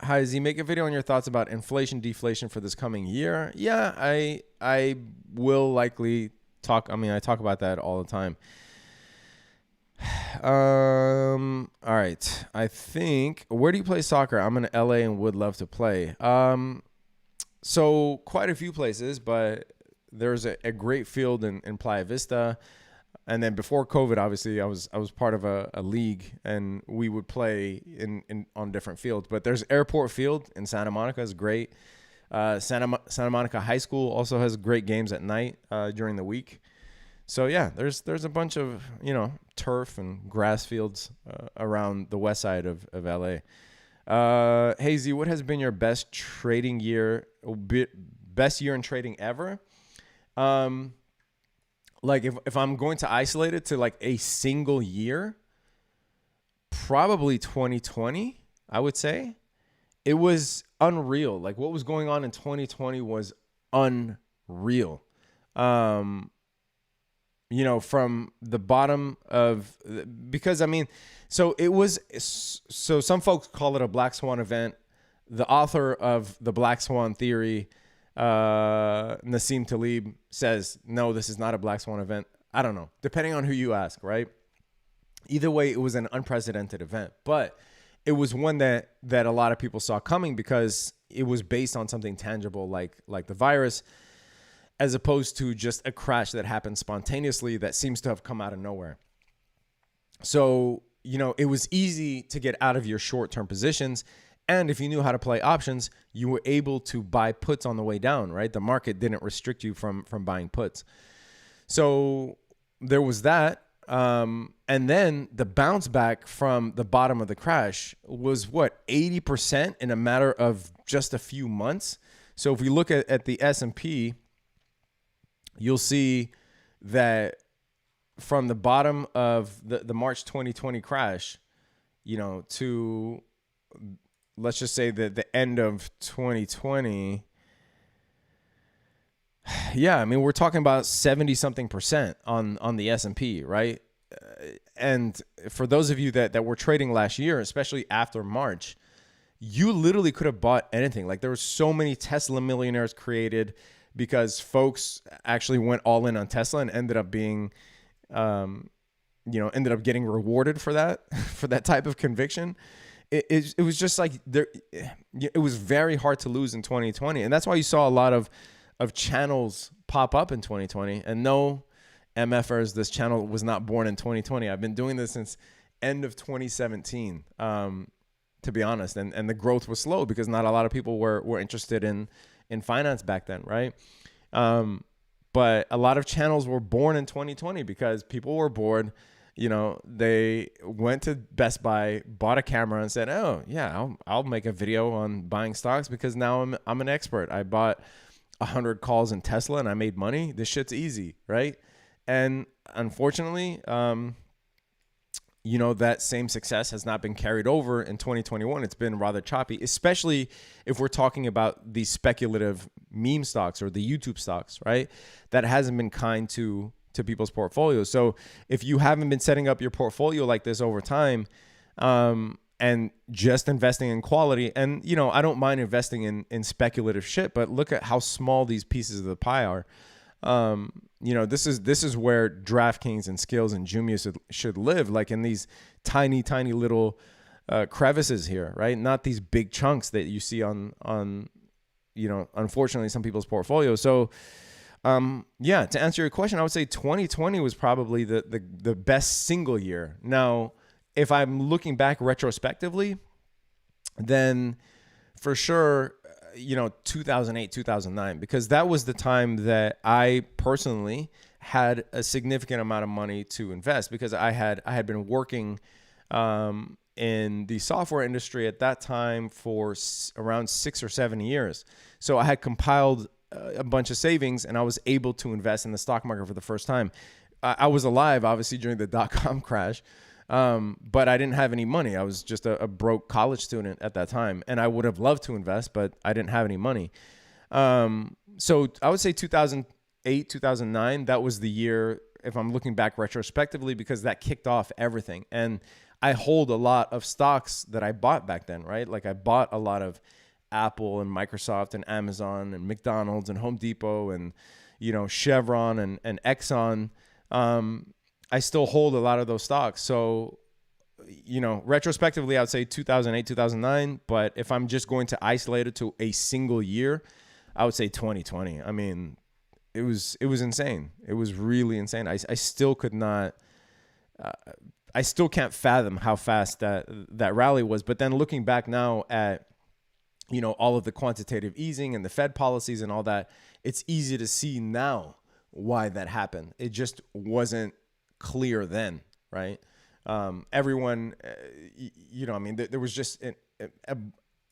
Hi, Z. Make a video on your thoughts about inflation, deflation for this coming year. Yeah, I will likely talk. I mean, I talk about that all the time. All right. I think, where do you play soccer? I'm in LA and would love to play. So quite a few places, but there's a great field in Playa Vista. And then before COVID, obviously, I was part of a league, and we would play in on different fields. But there's Airport Field in Santa Monica is great. Santa Monica High School also has great games at night during the week. So yeah, there's a bunch of turf and grass fields around the west side of LA. Hazy, what has been your best trading year? Best year in trading ever? Like if I'm going to isolate it to like a single year, probably 2020, I would say. It was unreal. Like what was going on in 2020 was unreal. From the bottom of, because I mean, so some folks call it a black swan event. The author of the Black Swan Theory, Nassim Taleb, says, no, this is not a black swan event. I don't know, depending on who you ask, right? Either way, it was an unprecedented event, but it was one that a lot of people saw coming because it was based on something tangible like the virus, as opposed to just a crash that happened spontaneously that seems to have come out of nowhere. So, it was easy to get out of your short-term positions. And if you knew how to play options, you were able to buy puts on the way down, right? The market didn't restrict you from buying puts. So there was that. And then the bounce back from the bottom of the crash was 80% in a matter of just a few months. So if we look at the S&P, you'll see that from the bottom of the March 2020 crash, to let's just say the end of 2020. Yeah, I mean, we're talking about 70 something percent on the S&P, right? And for those of you that were trading last year, especially after March, you literally could have bought anything. Like there were so many Tesla millionaires created because folks actually went all in on Tesla and ended up being, ended up getting rewarded for that type of conviction. It was just like it was very hard to lose in 2020. And that's why you saw a lot of channels pop up in 2020. And no, MFers, this channel was not born in 2020. I've been doing this since end of 2017, to be honest. And the growth was slow because not a lot of people were interested in finance back then, right? But a lot of channels were born in 2020 because people were bored. They went to Best Buy, bought a camera, and said, "Oh yeah, I'll make a video on buying stocks because now I'm an expert. I bought 100 calls in Tesla and I made money. This shit's easy, right?" And unfortunately, that same success has not been carried over in 2021. It's been rather choppy, especially if we're talking about the speculative meme stocks or the YouTube stocks, right? That hasn't been kind to people's portfolios. So if you haven't been setting up your portfolio like this over time, and just investing in quality, and I don't mind investing in speculative shit, but look at how small these pieces of the pie are. This is where DraftKings and Skills and Jumia should live, like in these tiny little crevices here, right? Not these big chunks that you see on unfortunately some people's portfolios. So to answer your question, I would say 2020 was probably the best single year. Now, if I'm looking back retrospectively, then for sure, 2008, 2009, because that was the time that I personally had a significant amount of money to invest because I had been working in the software industry at that time for around 6 or 7 years. So I had compiled a bunch of savings and I was able to invest in the stock market for the first time. I was alive, obviously, during the dot-com crash, but I didn't have any money. I was just a broke college student at that time, and I would have loved to invest, but I didn't have any money. So I would say 2008, 2009, that was the year, if I'm looking back retrospectively, because that kicked off everything. And I hold a lot of stocks that I bought back then, right? Like I bought a lot of Apple and Microsoft and Amazon and McDonald's and Home Depot and, Chevron and Exxon. I still hold a lot of those stocks. So, retrospectively, I would say 2008, 2009. But if I'm just going to isolate it to a single year, I would say 2020. I mean, it was insane. It was really insane. I still could not. I still can't fathom how fast that rally was. But then looking back now at, all of the quantitative easing and the Fed policies and all that, it's easy to see now why that happened. It just wasn't clear then, right? Everyone, there was just an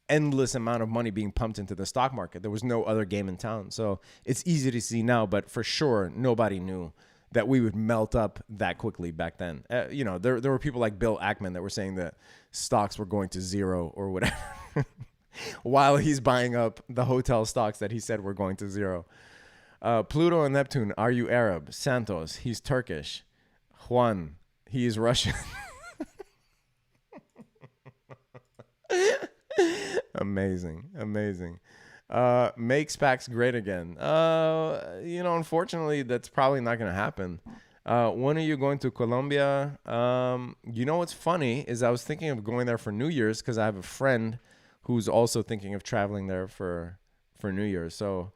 endless amount of money being pumped into the stock market. There was no other game in town. So it's easy to see now, but for sure, nobody knew that we would melt up that quickly back then. There were people like Bill Ackman that were saying that stocks were going to zero or whatever while he's buying up the hotel stocks that he said were going to zero. Pluto and Neptune, are you Arab? Santos, he's Turkish. Juan, he is Russian. Amazing. Make SPACs great again. Unfortunately, that's probably not going to happen. When are you going to Colombia? What's funny is I was thinking of going there for New Year's because I have a friend who's also thinking of traveling there for New Year's. So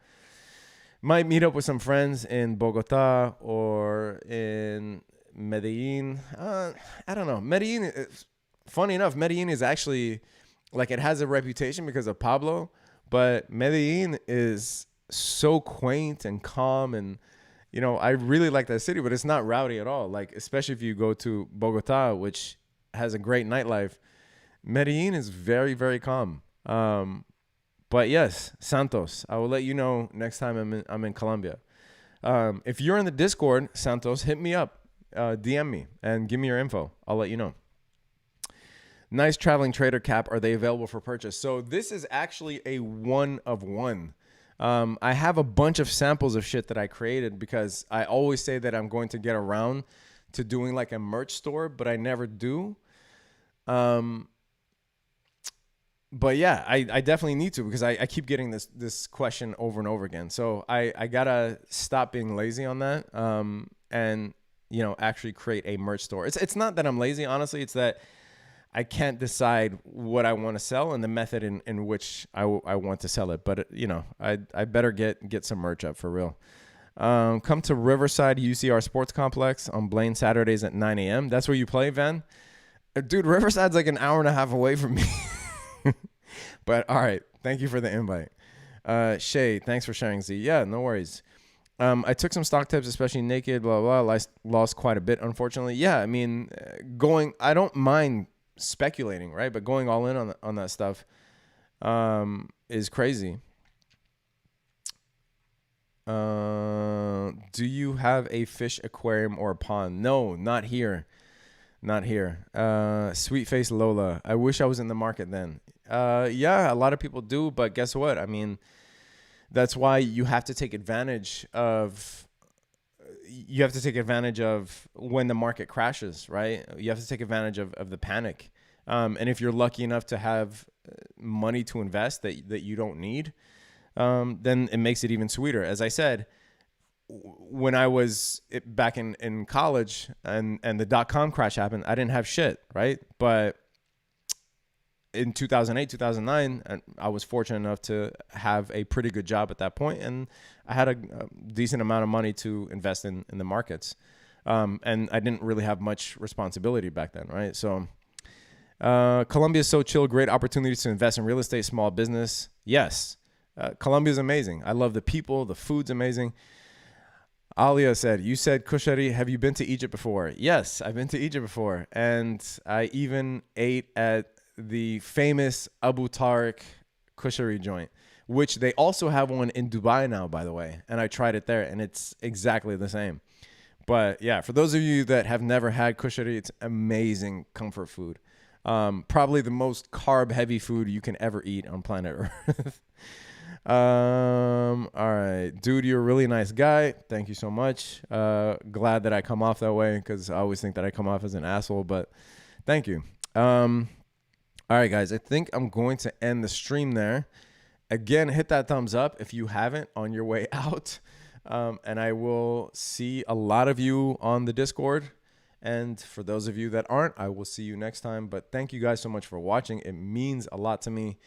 might meet up with some friends in Bogota or in Medellin. I don't know. Medellin, funny enough, Medellin is actually, it has a reputation because of Pablo, but Medellin is so quaint and calm, and I really like that city, but it's not rowdy at all. Especially if you go to Bogota, which has a great nightlife, Medellin is very, very calm. But yes, Santos, I will let you know next time I'm in Colombia. If you're in the Discord, Santos, hit me up, DM me, and give me your info. I'll let you know. Nice traveling trader cap. Are they available for purchase? So this is actually a one of one. I have a bunch of samples of shit that I created because I always say that I'm going to get around to doing a merch store, but I never do. But yeah, I definitely need to because I keep getting this question over and over again. So I gotta stop being lazy on that. And actually create a merch store. It's not that I'm lazy, honestly. It's that I can't decide what I want to sell and the method in which I want to sell it. But I better get some merch up for real. Come to Riverside UCR Sports Complex on Blaine Saturdays at 9 a.m. That's where you play, Van? Dude, Riverside's an hour and a half away from me. But all right, thank you for the invite. Shay, thanks for sharing, Z. Yeah, no worries. I took some stock tips, especially naked, blah, blah, blah. Lost quite a bit, unfortunately. Yeah, I mean, I don't mind speculating, right? But going all in on that stuff is crazy. Do you have a fish aquarium or a pond? No, not here. Not here. Sweet face Lola. I wish I was in the market then. Yeah, a lot of people do, but guess what? I mean, that's why you have to take advantage of when the market crashes, right? You have to take advantage of the panic. And if you're lucky enough to have money to invest that you don't need, then it makes it even sweeter. As I said, when I was back in college and the .com crash happened, I didn't have shit, right? But in 2008, 2009, I was fortunate enough to have a pretty good job at that point, and I had a decent amount of money to invest in the markets. And I didn't really have much responsibility back then, right? So Colombia is so chill, great opportunities to invest in real estate, small business. Yes, Colombia is amazing. I love the people, the food's amazing. Alia said, you said kushari. Have you been to Egypt before? Yes, I've been to Egypt before. And I even ate at the famous Abu Tariq kushari joint, which they also have one in Dubai now, by the way. And I tried it there, and it's exactly the same. But yeah, for those of you that have never had kushari, it's amazing comfort food. Probably the most carb-heavy food you can ever eat on planet Earth. All right, dude, you're a really nice guy. Thank you so much. Glad that I come off that way because I always think that I come off as an asshole, but thank you. All right, guys, I think I'm going to end the stream there. Again, hit that thumbs up if you haven't on your way out. And I will see a lot of you on the Discord. And for those of you that aren't, I will see you next time. But thank you guys so much for watching. It means a lot to me.